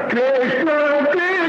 कृष्ण कृष्ण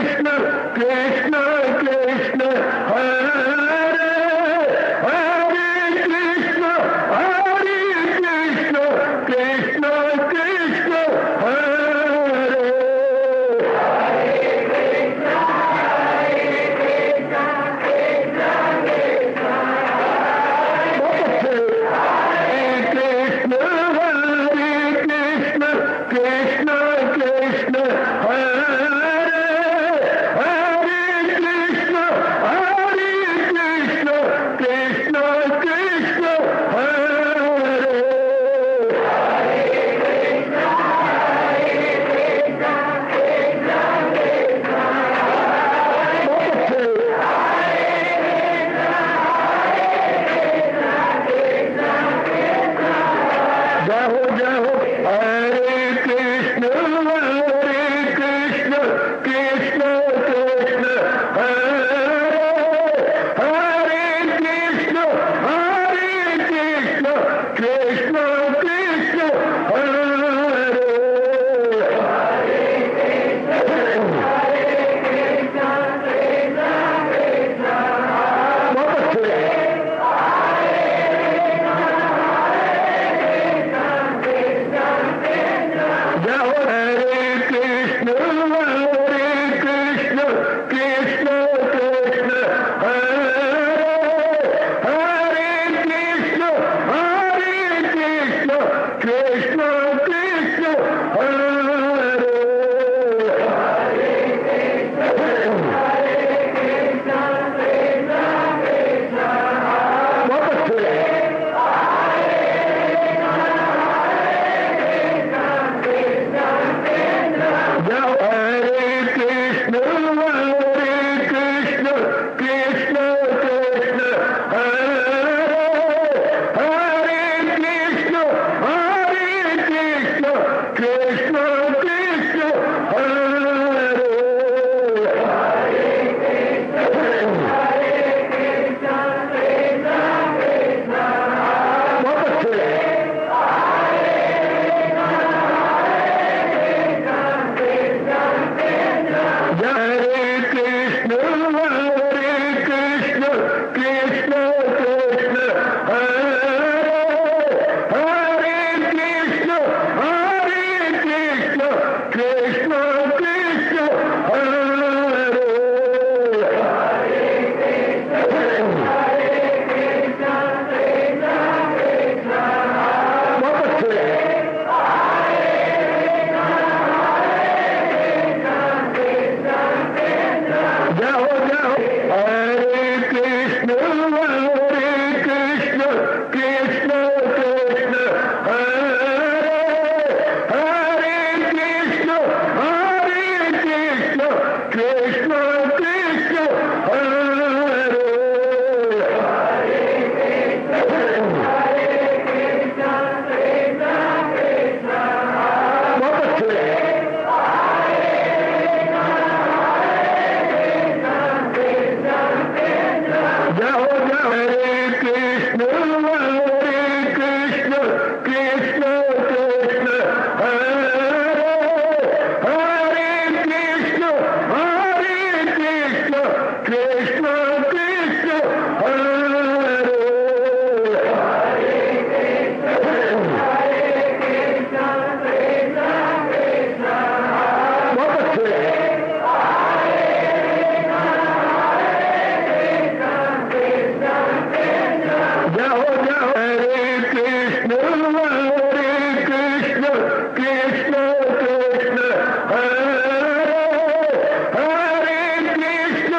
हरे कृष्ण कृष्ण हरे बहुत अच्छे जाओ जाओ हरे कृष्ण कृष्ण कृष्ण कृष्ण हरे हरे कृष्ण कृष्ण कृष्ण हरे बहुत अच्छे जाओ जाओ हरे कृष्ण कृष्ण कृष्ण कृष्ण हरे हरे कृष्ण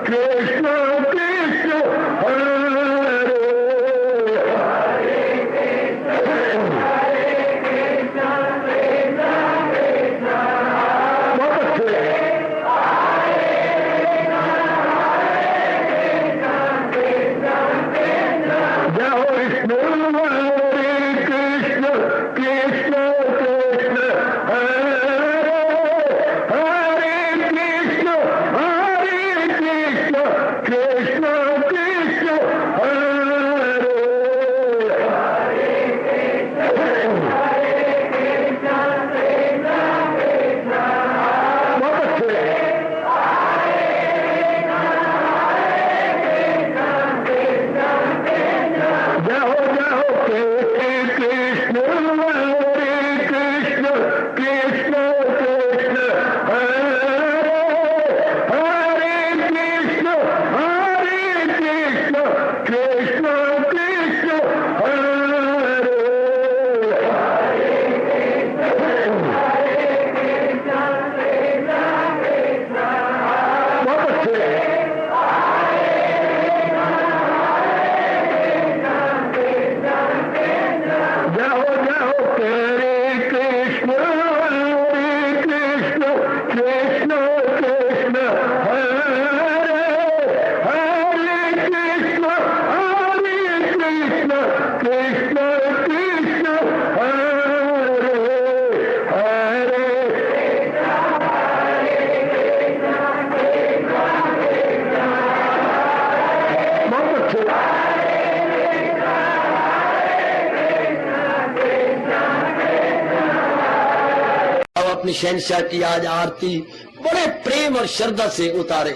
कृष्ण कृष्ण हरे बहुत अच्छे जाओ विष्णु हरे कृष्ण कृष्ण कृष्ण हरे हरे कृष्ण कृष्ण कृष्ण हरे बहुत अच्छे जाओ जाओ कृष्ण हरे कृष्ण कृष्ण कृष्ण हरे हरे कृष्ण कृष्ण कृष्ण हरे बहुत अच्छे जाओ जाओ हरे कृष्ण कृष्ण कृष्ण हरे हरे कृष्ण कृष्ण हरे हरे बहुत अच्छे अब अपनी शहनशाह की आज आरती बड़े प्रेम और श्रद्धा से उतारे।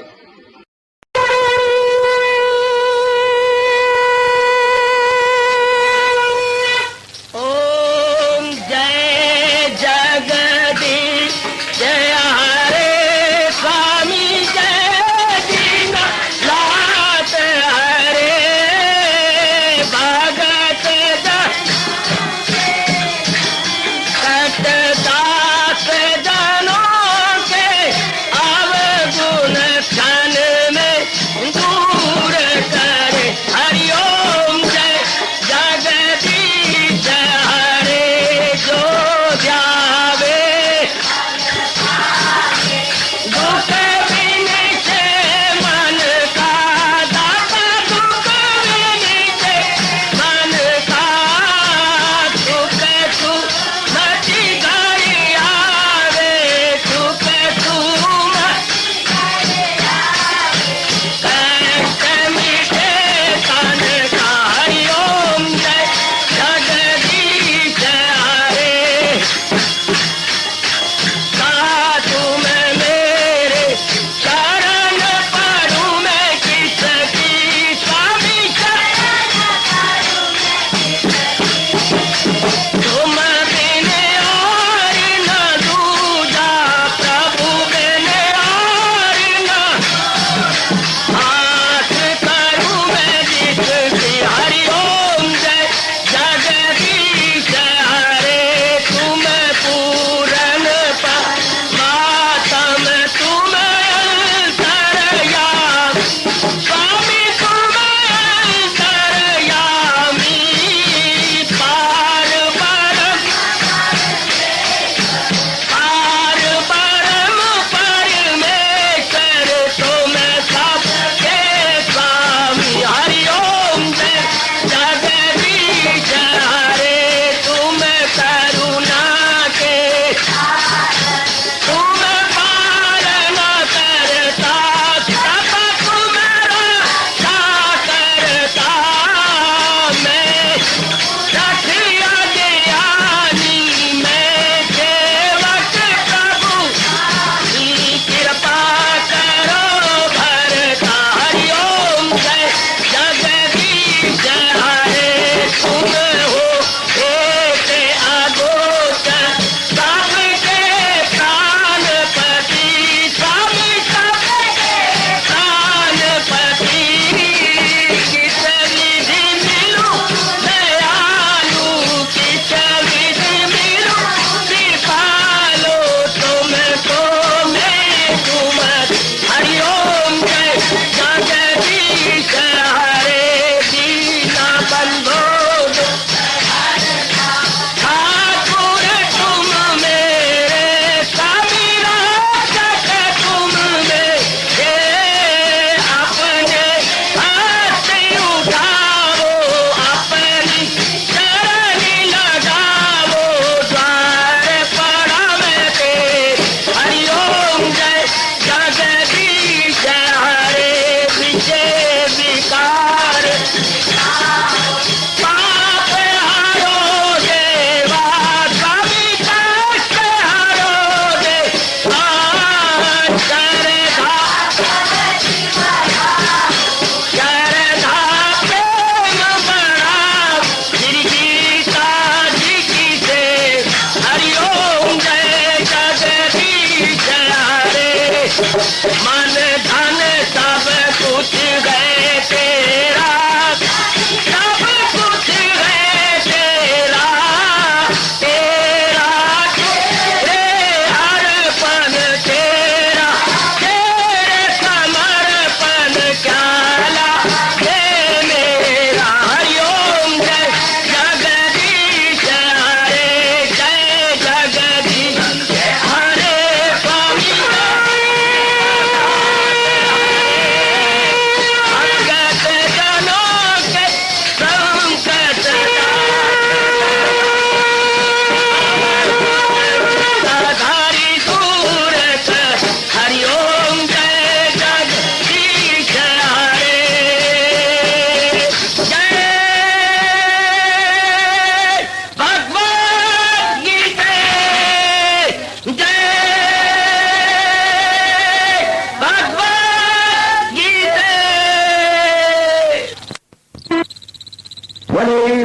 ओम जय जगदीश जय हरे स्वामी जय दीनानाथ हरे भगत दास जनों के अवगुण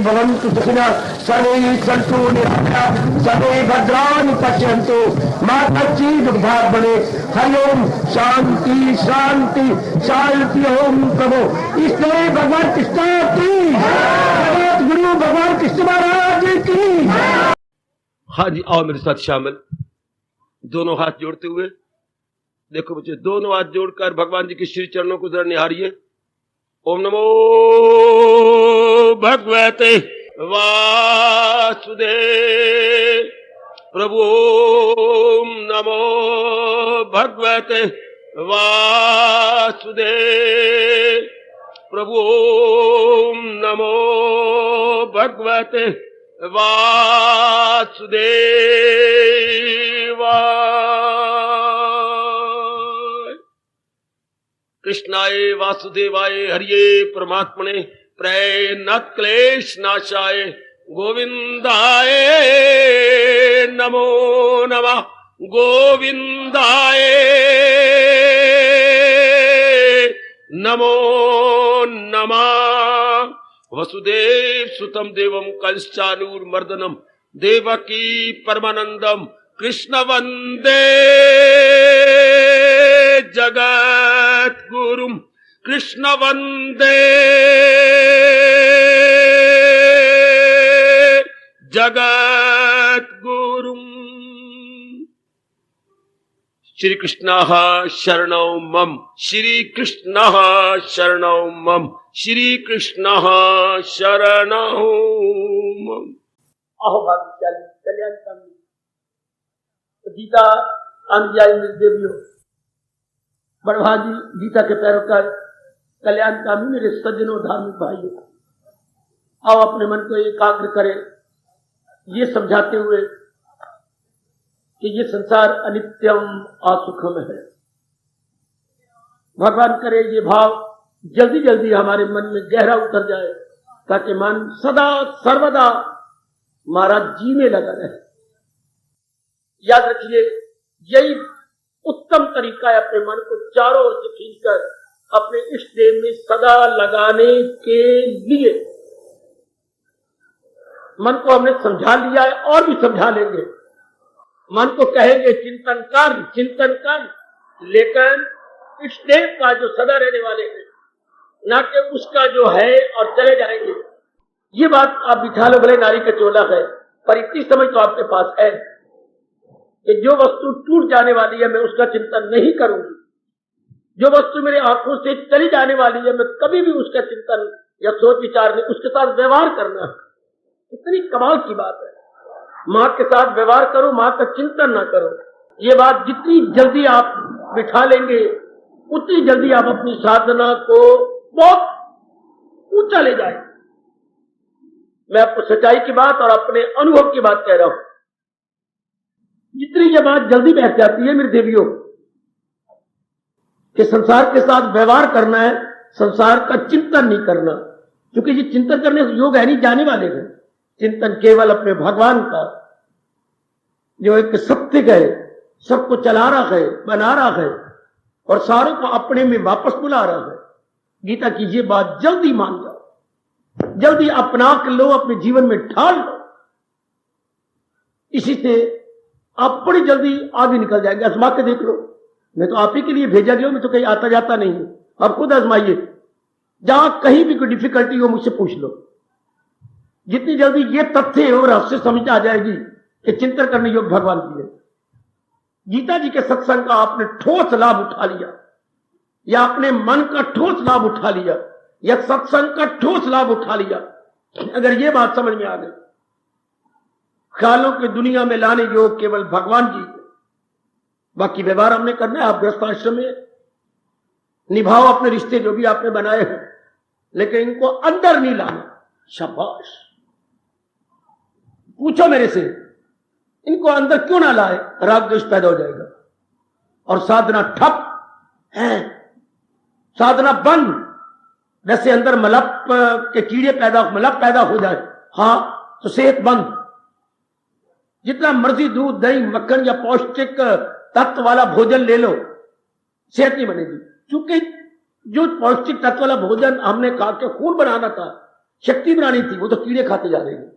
भवन्तु सुखिनः सर्वे सन्तु निरामयाः सर्वे भद्राणि पश्यन्तु मा कश्चित् दुर्भाग् भवेत्। हरि ओम शांति शांति शांति। ओम प्रभु इसलिए भगवान कृष्ण की जगत गुरु भगवान कृष्ण महाराज की। हाँ जी, आओ मेरे साथ शामिल, दोनों हाथ जोड़ते हुए। देखो बच्चे, दोनों हाथ जोड़कर भगवान जी के श्री चरणों को जरा निहारिए। ओम नमो भगवते वासुदेव प्रभु। ओम नमो भगवते वासुदेव प्रभु। ओम नमो भगवते वासुदेवाय। कृष्णाय वासुदेवाय हरिये परमात्मने प्रेयनाथ क्लेश नाशाय गोविंदाय नमो नमः। गोविंदाय नमो नमः। वसुदेव सुतम देवम कंसचानूरमर्दनम देवकी परमानंदम कृष्ण वंदे जगत गुरुम। कृष्ण वंदे जगत गुरुम। श्री कृष्ण शरणौ मम। श्री कृष्ण शरणौ मम। श्री कृष्ण शरणौ मम। अहो भाग्यशाली कल्याणकामी गीता अनुयायी निर्देवियों, बड़भागी गीता के पैरोकार कल्याणकामी मेरे सज्जनों धार्मिक भाइयों, आओ अपने मन को एकाग्र करें ये समझाते हुए कि ये संसार अनित्यम असुखम है। भगवान करे ये भाव जल्दी जल्दी हमारे मन में गहरा उतर जाए ताकि मन सदा सर्वदा महाराज जी में लगा रहे। याद रखिए, यही उत्तम तरीका है अपने मन को चारों ओर से खींचकर अपने इष्ट देव में सदा लगाने के लिए। मन को हमने समझा लिया है और भी समझा लेंगे। मन को कहेंगे चिंतन कर, लेकिन इष्ट देव का जो सदा रहने वाले हैं, ना कि उसका जो है और चले जाएंगे। ये बात आप बिठा लो, भले नारी का चोला है, पर इतनी समझ तो आपके पास है कि जो वस्तु टूट जाने वाली है मैं उसका चिंतन नहीं करूंगी। जो वस्तु मेरे आंखों से चली जाने वाली है मैं कभी भी उसका चिंतन या सोच विचार नहीं, उसके साथ व्यवहार करना है। इतनी कमाल की बात है। मां के साथ व्यवहार करो, मां का चिंतन ना करो। ये बात जितनी जल्दी आप बिठा लेंगे उतनी जल्दी आप अपनी साधना को बहुत ऊंचा ले जाएंगे। मैं आपको सच्चाई की बात और अपने अनुभव की बात कह रहा हूं। जितनी ये बात जल्दी बैठ जाती है मेरे देवियों कि संसार के साथ व्यवहार करना है, संसार का चिंतन नहीं करना, क्योंकि ये चिंतन करने से योग है नहीं, जाने वाले हैं। चिंतन केवल अपने भगवान का, जो एक सत्य है, सबको चला रहा है, बना रहा है और सारों को अपने में वापस बुला रहा है। गीता की ये बात जल्दी मान जाओ, जल्दी अपना कर लो, अपने जीवन में ढाल लो। इसी से आप बड़ी जल्दी आगे निकल जाएंगे। आजमा के देख लो, मैं तो आप ही के लिए भेजा गया हूं, मैं तो कहीं आता जाता नहीं हूं। आप खुद आजमाइए, जहां कहीं भी कोई डिफिकल्टी हो मुझसे पूछ लो। जितनी जल्दी ये तथ्य और रहस्य समझ आ जाएगी कि चिंतन करने योग्य भगवान की है। गीता जी के सत्संग का आपने ठोस लाभ उठा लिया, या अपने मन का ठोस लाभ उठा लिया, या सत्संग का ठोस लाभ उठा लिया, अगर ये बात समझ में आ गई, ख्यालों की दुनिया में लाने योग केवल भगवान जी। बाकी व्यवहार हमने करना है। आप गृहस्थ आश्रम में निभाओ अपने रिश्ते जो भी आपने बनाए हैं, लेकिन इनको अंदर नहीं लाना। शाबाश, पूछो मेरे से, इनको अंदर क्यों ना लाए? राग द्वेष पैदा हो जाएगा और साधना ठप है, साधना बंद। वैसे अंदर मलप के कीड़े मलप पैदा हो जाए, हाँ, तो सेहत बंद। जितना मर्जी दूध दही मक्खन या पौष्टिक तत्व वाला भोजन ले लो, सेहत नहीं बनेगी। क्योंकि जो पौष्टिक तत्व वाला भोजन हमने खा के खून बनाना था, शक्ति बनानी थी, वो तो कीड़े खाते जा रहे हैं।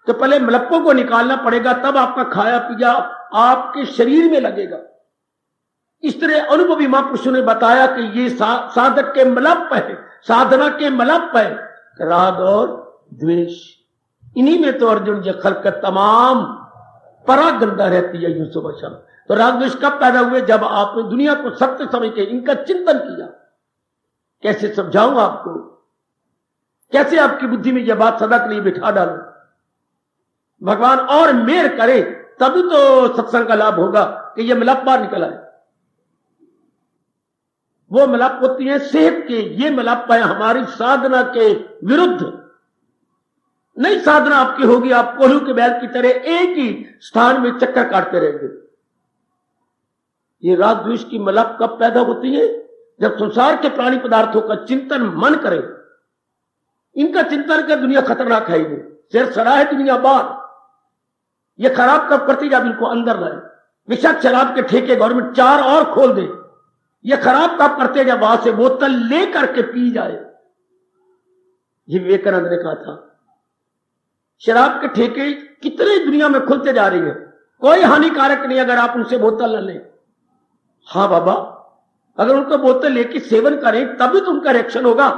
तो पहले मलप्पों को निकालना पड़ेगा, तब आपका खाया पिया आपके शरीर में लगेगा। इस तरह अनुभवी महापुरुषों ने बताया कि ये साधक के मलप है, साधना के मलप है राग और द्वेष। इन्हीं में तो अर्जुन जी खलकत तमाम परागंदा रहती है यूं सुबह शाम। तो राग द्वेष कब पैदा हुए? जब आपने दुनिया को सत्य समझ के इनका चिंतन किया। कैसे समझाऊं आपको, कैसे आपकी बुद्धि में यह बात सदा के लिए बिठा डालूं? भगवान और मेहर करे तभी तो सत्संग का लाभ होगा कि यह मिलाप बाहर निकल आए। वो मिलाप होती है सेहत के, ये मिलाप है हमारी साधना के विरुद्ध। नहीं साधना आपकी होगी, आप कोल्हू के बैल की तरह एक ही स्थान में चक्कर काटते रहेंगे। ये राग द्वेष की मिलाप कब पैदा होती है? जब संसार के प्राणी पदार्थों का चिंतन मन करे। इनका चिंतन कर दुनिया खतरनाक है, सिर सड़ा है दुनिया बाहर। ये खराब कब करती जब इनको अंदर लाए। विषाक्त शराब के ठेके गवर्नमेंट 4 और खोल दे। ये खराब कब करते जब वहां से बोतल लेकर के पी जाए। ये विवेकानंद ने कहा था। शराब के ठेके कितने दुनिया में खुलते जा रही है, कोई हानिकारक नहीं अगर आप उनसे बोतल न लें। हाँ बाबा, अगर उनको बोतल लेके सेवन करें तभी तो उनका रिएक्शन होगा।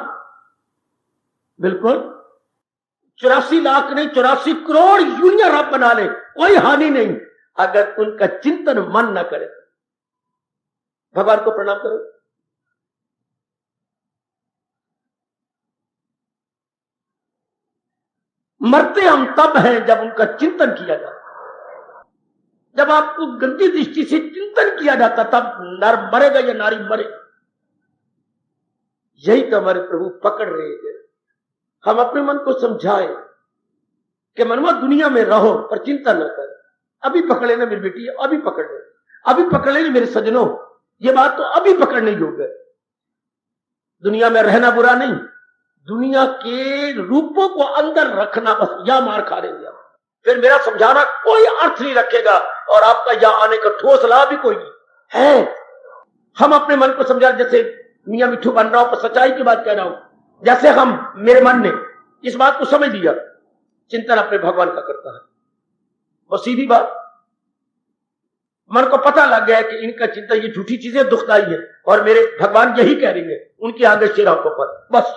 बिल्कुल 84 लाख नहीं 84 करोड़ यूनियन आप बना ले, कोई हानि नहीं अगर उनका चिंतन मन न करे। भगवान को प्रणाम करो। मरते हम तब हैं जब उनका चिंतन किया जाता। जब आपको गंदी दृष्टि से चिंतन किया जाता तब नर मरेगा या नारी मरे। यही तो हमारे प्रभु पकड़ रहे हैं। हम अपने मन को समझाए कि मनवा दुनिया में रहो पर चिंता न कर। अभी पकड़ लेना मेरी बेटी, अभी पकड़ ले, अभी पकड़ लेना मेरे सजनों, ये बात तो अभी पकड़ने योग्य है। दुनिया में रहना बुरा नहीं, दुनिया के रूपों को अंदर रखना बस या मार खा लेंगे आप। फिर मेरा समझाना कोई अर्थ नहीं रखेगा और आपका यहाँ आने का ठोस लाभ भी कोई नहीं है। हम अपने मन को समझा, जैसे मियां मिठू बन रहा हूं पर सच्चाई की बात कह रहा हूं। जैसे हम मेरे मन ने इस बात को समझ लिया, चिंतन अपने भगवान का करता है, वो सीधी बात। मन को पता लग गया कि इनका चिंतन ये झूठी चीजें दुखदाई है और मेरे भगवान यही कह रही है उनकी आगे शेरा को पर बस।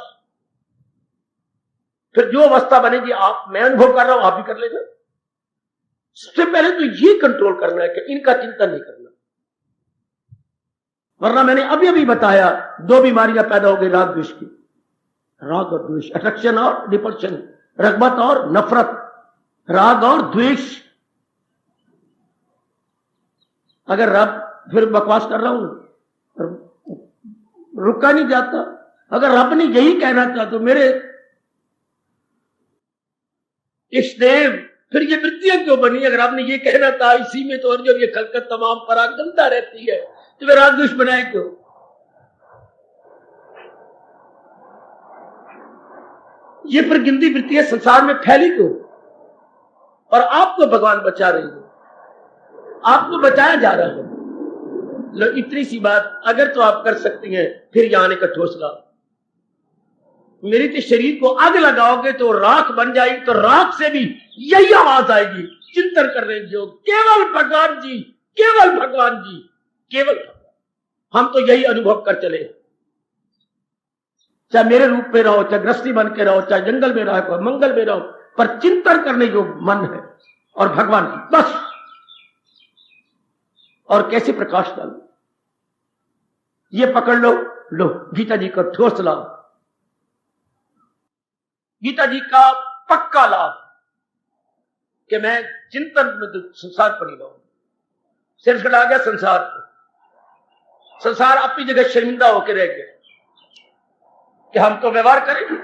फिर जो अवस्था बनेगी आप, मैं अनुभव कर रहा हूं, आप भी कर लेना। सबसे पहले तो ये कंट्रोल करना है कि इनका चिंतन नहीं करना, वरना मैंने अभी अभी बताया 2 बीमारियां पैदा हो गई राग द्वेष की। राग और द्वेष, अट्रैक्शन और रिपल्शन, रगबत और नफरत, राग और द्वेष। अगर रब, फिर बकवास कर रहा हूं, रुका नहीं जाता। अगर रब ने यही कहना था तो मेरे इष्टदेव फिर ये वृत्तियां क्यों बनी? अगर आपने ये कहना था इसी में तो अर्जुन ये खलकत तमाम परागंदा रहती है तो वे राग द्वेष बनाए क्यों? ये फिर गिनती वृत्तियां संसार में फैली क्यों? और आपको भगवान बचा रही है, आपको बचाया जा रहा है। लो इतनी सी बात अगर तो आप कर सकती हैं, फिर यहां आने का ठोस लाभ। मेरी तो शरीर को आग लगाओगे तो राख बन जाएगी, तो राख से भी यही आवाज आएगी, चिंतन कर रहे जो केवल भगवान जी, केवल भगवान जी, केवल भगवान। हम तो यही अनुभव कर चले, चाहे मेरे रूप में रहो, चाहे गृहस्थी बन के रहो, चाहे जंगल में रहो, मंगल में रहो, पर चिंतन करने जो मन है और भगवान की बस। और कैसे प्रकाश डालो, ये पकड़ लो। लो गीता जी का ठोस लाभ, गीता जी का पक्का लाभ कि मैं चिंतन में संसार पर ही रहूं। सिर खड़ा गया संसार को, संसार अपनी जगह शर्मिंदा होकर रह गया कि हम तो व्यवहार करेंगे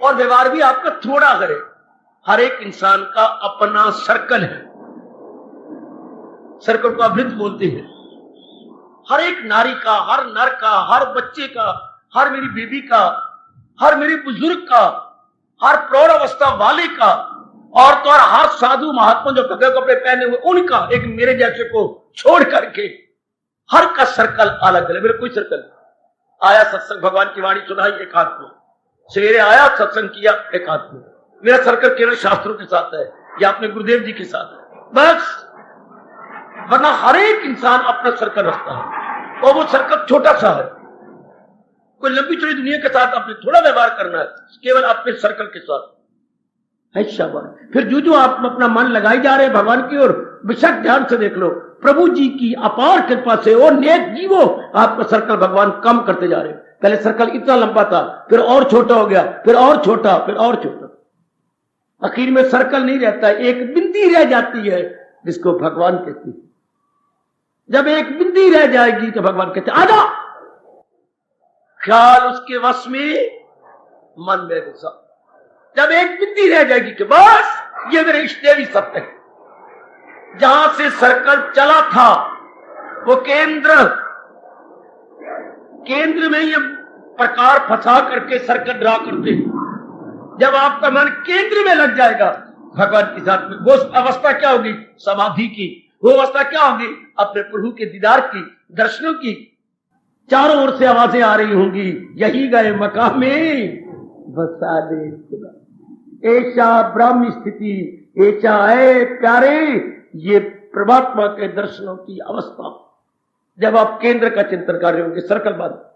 और व्यवहार भी आपका थोड़ा करे। हर एक इंसान का अपना सर्कल है, सर्कल को अवृत्त बोलते हैं। हर एक नारी का, हर नर का, हर बच्चे का, हर मेरी बेबी का, हर मेरे बुजुर्ग का, हर प्रौढ़ अवस्था वाले का, और तो और हर साधु महात्मा जो भगवे कपड़े पहने हुए उनका, एक मेरे जैसे को छोड़ करके हर का सर्कल अलग है। मेरे कोई सर्कल नहीं। आया सत्संग, भगवान की वाणी सुनाई, एक हाथ में सवेरे आया, सत्संग किया एक आदमी, मेरा सर्कल केवल शास्त्रों के साथ है या अपने गुरुदेव जी के साथ है, बस। वरना हर एक इंसान अपना सर्कल रखता है और वो सर्कल छोटा सा है। कोई लंबी चौड़ी दुनिया के साथ अपने थोड़ा व्यवहार करना है, केवल अपने सर्कल के साथ है। शाबाश। फिर जो आप अपना मन लगाई जा रहे हैं भगवान की ओर, बेशक ध्यान से देख लो, प्रभु जी की अपार कृपा से और नेक जीवो आपका सर्कल भगवान कम करते जा रहे हैं। पहले सर्कल इतना लंबा था, फिर और छोटा हो गया, फिर और छोटा, फिर और छोटा, आखिर में सर्कल नहीं रहता, एक बिंदी रह जाती है जिसको भगवान कहती है। जब एक बिंदी रह जाएगी तो भगवान कहते आजा, ख्याल उसके वश में, मन में घुसा। जब एक बिंदी रह जाएगी कि बस ये मेरे इष्टदेवी सत्य है, जहां से सर्कल चला था वो केंद्र में ये प्रकार फंसा करके सर्कल ड्रा करते। जब आपका मन केंद्र में लग जाएगा भगवान के साथ में, वो अवस्था क्या होगी? समाधि की। वो अवस्था क्या होगी? अपने प्रभु के दीदार की, दर्शनों की। चारों ओर से आवाजें आ रही होंगी, यही गए मकाम में बसा दे खुदा, ऐसा ब्राह्मी स्थिति, ऐसा है प्यारे ये परमात्मा के दर्शनों की अवस्था। जब आप केंद्र का चिंतन कर रहे होंगे, सर्कल बंद।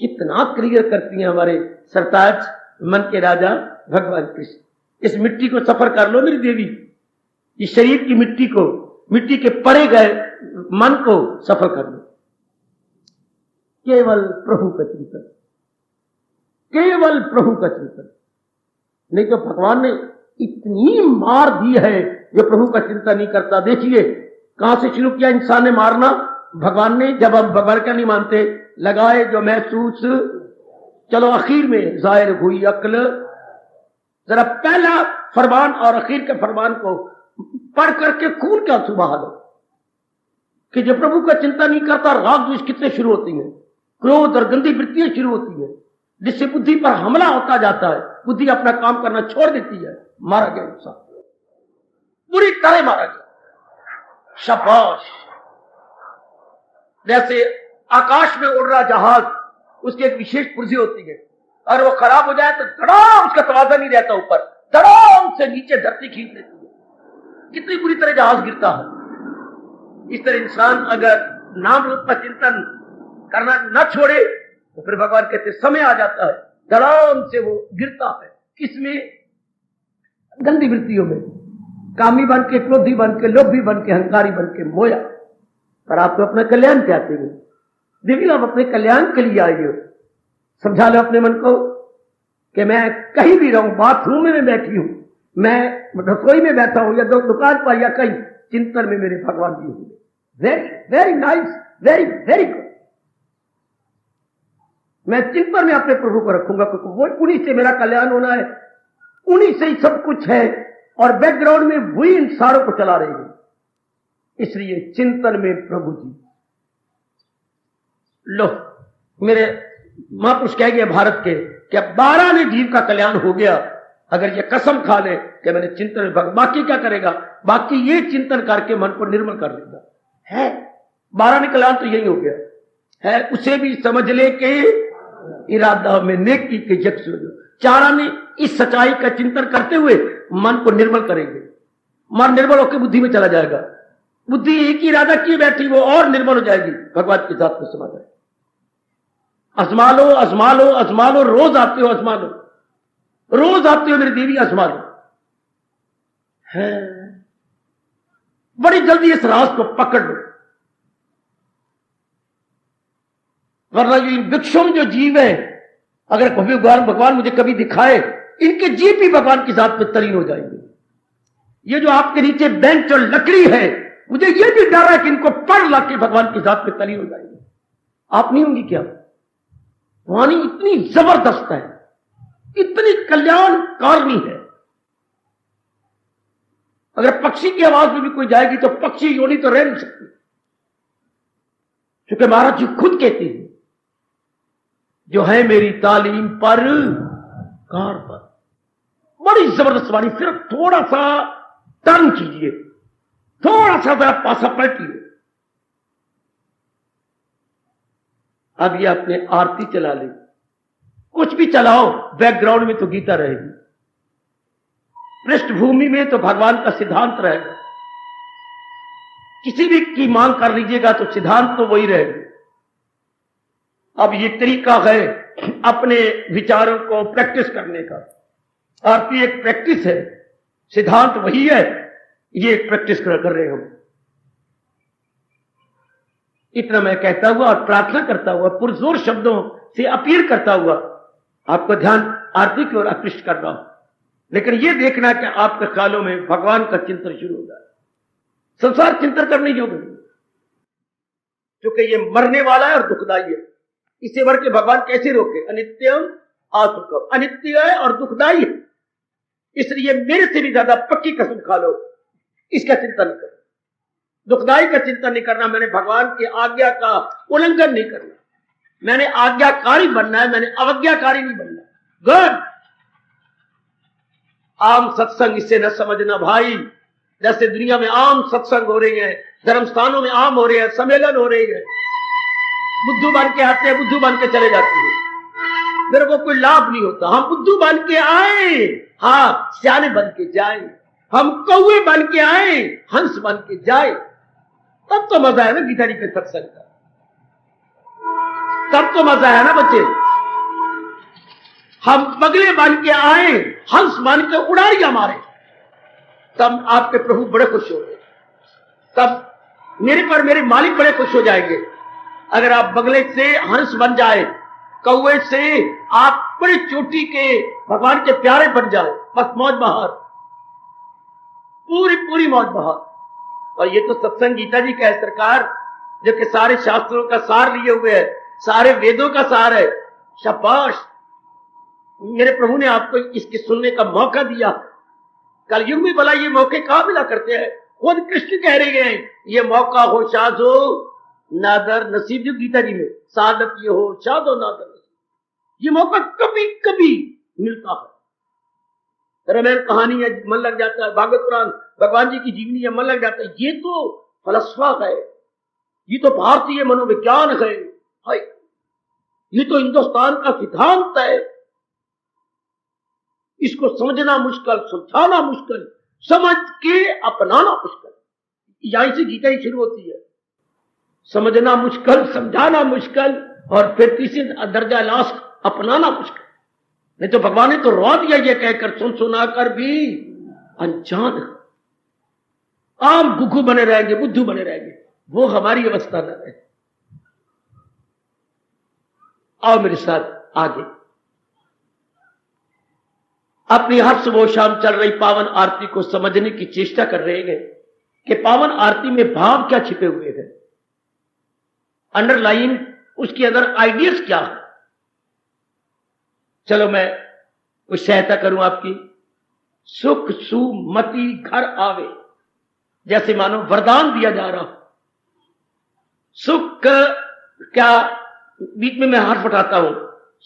कितना क्लियर करती हैं हमारे सरताज मन के राजा भगवान कृष्ण। इस मिट्टी को सफर कर लो मेरी देवी, इस शरीर की मिट्टी को, मिट्टी के परे गए मन को सफर कर लो। केवल प्रभु का चिंतन, केवल प्रभु का चिंतन। नहीं तो भगवान ने इतनी मार दी है जो प्रभु का चिंतन नहीं करता। देखिए कहां से शुरू किया इंसान ने मारना भगवान ने। जब हम भगवान का नहीं मानते, लगाए जो महसूस, चलो आखिर में जाहिर हुई अक्ल। जरा पहला फरमान और आखिर के फरमान को पढ़ करके खून का आंसू बहा दो कि जो प्रभु का चिंता नहीं करता, राग द्वेष कितने शुरू होती हैं, क्रोध और गंदी वृत्तियां शुरू होती है, जिससे बुद्धि पर हमला होता जाता है। बुद्धि अपना काम करना छोड़ देती है। मारा गया इंसान, पूरी तरह मारा गया। शाबाश। जैसे आकाश में उड़ रहा जहाज, उसकी एक विशेष पुर्जी होती है, और वो खराब हो जाए तो धड़ाम, उसका तवाज़ा नहीं रहता, ऊपर धड़ाम से नीचे धरती खींच लेती है। कितनी बुरी तरह जहाज गिरता है। इस तरह इंसान अगर नाम रूप का चिंतन करना न छोड़े तो फिर भगवान कहते समय आ जाता है, धड़ाम से वो गिरता है। किसमें? गंदी वृत्तियों में, कामी बन के, क्रोधी बन के, लोभी बन के, अहंकारी बन के, मोया। पर आप तो अपना कल्याण चाहते हैं। देखिए आप अपने कल्याण के लिए आइए। समझा लो अपने मन को कि मैं कहीं भी रहूं, बाथरूम में बैठी हूं, मैं रसोई में बैठा हूं, या दुकान पर, या कहीं, चिंतन में मेरे भगवान जी होंगे। Very very nice, very very good. मैं चिंतन में अपने प्रभु को रखूंगा, क्योंकि वो उन्हीं से मेरा कल्याण होना है, उन्हीं से ही सब कुछ है, और बैकग्राउंड में वही इन सारों को चला रही है। इसलिए चिंतन में प्रभु जी। लो, मेरे महापुरुष कह गए भारत के कि 12 जीव का कल्याण हो गया अगर ये कसम खा ले कि मैंने चिंतन में भग। बाकी क्या करेगा? बाकी ये चिंतन करके मन को निर्मल कर लेगा। है 12 कल्याण तो यही हो गया है। उसे भी समझ ले के इरादा में नेकी के जग से 4 ने इस सच्चाई का चिंतन करते हुए मन को निर्मल करेंगे। मन निर्मल होकर बुद्धि में चला जाएगा। बुद्धि एक ही इरादा किए बैठी, वो और निर्मल हो जाएगी, भगवान के साथ में समा जाएगी। आजमा लो, आजमा लो, आजमा लो, रोज आते हो, आजमा लो, रोज आते हो मेरी देवी, आजमा लो। है बड़ी जल्दी इस राज को पकड़ लो, वरना ये वृक्षों में जो जीव है, अगर कभी भगवान मुझे कभी दिखाए, इनके जीव भी भगवान के साथ में तलीन हो जाएंगे। ये जो आपके नीचे बेंच और लकड़ी है, मुझे ये भी डर है कि इनको पढ़ ला के भगवान के साथ में तलीन हो जाएंगे। आप नहीं होंगी क्या? वाणी इतनी जबरदस्त है, इतनी कल्याणकारिणी है। अगर पक्षी की आवाज में भी कोई जाएगी तो पक्षी योनि तो रह नहीं सकती, क्योंकि महाराज जी खुद कहते हैं जो है मेरी तालीम पर कार पर। बड़ी जबरदस्त वाणी। सिर्फ थोड़ा सा टर्न कीजिए, थोड़ा सा पासा पलटिए। अब ये अपने आरती चला ले कुछ भी चलाओ, बैकग्राउंड में तो गीता रहेगी, पृष्ठभूमि में तो भगवान का सिद्धांत रहेगा। किसी भी की मांग कर लीजिएगा तो सिद्धांत तो वही रहेगा। अब ये तरीका है अपने विचारों को प्रैक्टिस करने का। आरती एक प्रैक्टिस है, सिद्धांत वही है, ये एक प्रैक्टिस कर रहे हम। इतना मैं कहता हुआ और प्रार्थना करता हुआ, पुरजोर शब्दों से अपील करता हुआ आपका ध्यान आरती की ओर आकृष्ट कर रहा हूं। लेकिन यह देखना कि आपके ख्यालों में भगवान का चिंतन शुरू हो जाए। संसार चिंतन करने योग्य नहीं, क्योंकि ये मरने वाला है और दुखदाई है। इसे मर के भगवान कैसे रोके? अनित्यम असुखम, अनित्य है और दुखदाई है। इसलिए मेरे से भी ज्यादा पक्की कसम खा लो, इसका चिंतन करो। दुखदाई का चिंतन नहीं करना, मैंने भगवान की आज्ञा का उल्लंघन नहीं करना, मैंने आज्ञाकारी बनना है, मैंने अवज्ञाकारी नहीं बनना। गुड। आम सत्संग इसे न समझना भाई, जैसे दुनिया में आम सत्संग हो रही है, धर्म स्थानों में आम हो रहे हैं, सम्मेलन हो रही है, बुद्धू बन के आते हैं, बुद्धू बन के चले जाते हैं, मेरे को कोई लाभ नहीं होता। हम बुद्धू बन के आए, हाँ, सियाने बन के जाए, हम कौवे बन के आए, हंस बन के जाए, तब तो मजा है ना गीता जी के सत्संग का, तब तो मजा है ना बच्चे। हम बगले बन के आए, हंस बन के उड़ारियां मारे, तब आपके प्रभु बड़े खुश हो गए, तब मेरे पर मेरे मालिक बड़े खुश हो जाएंगे। अगर आप बगले से हंस बन जाए, कौवे से आप बड़ी चोटी के भगवान के प्यारे बन जाए, बस मौज बहार, पूरी पूरी मौज बहार। और ये तो सत्संग गीता जी का है सरकार, जो कि सारे शास्त्रों का सार लिए हुए है, सारे वेदों का सार है। शाबाश, मेरे प्रभु ने आपको इसके सुनने का मौका दिया। कलयुग में भला ये मौके कहां मिला करते हैं? खुद कृष्ण कह रहे हैं, ये मौका हो शाद हो नादर नसीब, जो गीता जी में सादत ये हो शाद हो नादर नसीब, ये मौका कभी कभी मिलता है। रामायण कहानी है, मन लग जाता है, भागवत पुराण भगवान जी की जीवनी है, मन लग जाता है। ये तो फलसफा है, ये तो भारतीय मनोविज्ञान है, ये तो हिंदुस्तान का सिद्धांत है। इसको समझना मुश्किल, समझाना मुश्किल, समझ के अपनाना मुश्किल। यहीं से गीता ही शुरू होती है। समझना मुश्किल, समझाना मुश्किल, और फिर तीसरे दर्जा लास्ट अपनाना मुश्किल। नहीं तो भगवान ने तो रो दिया ये कहकर, सुन सुना कर भी अनजान, आम गुग्गू बने रहेंगे, बुद्धू बने रहेंगे। वो हमारी अवस्था न रहे। आओ मेरे साथ आगे, अपनी हर सुबह शाम चल रही पावन आरती को समझने की चेष्टा कर रहे हैं कि पावन आरती में भाव क्या छिपे हुए हैं, अंडरलाइन उसके अंदर आइडियल्स क्या है। चलो मैं कुछ सहायता करूं आपकी। सुख सुमति घर आवे, जैसे मानो वरदान दिया जा रहा। सुख क्या, बीच में मैं हाथ उठाता हूं,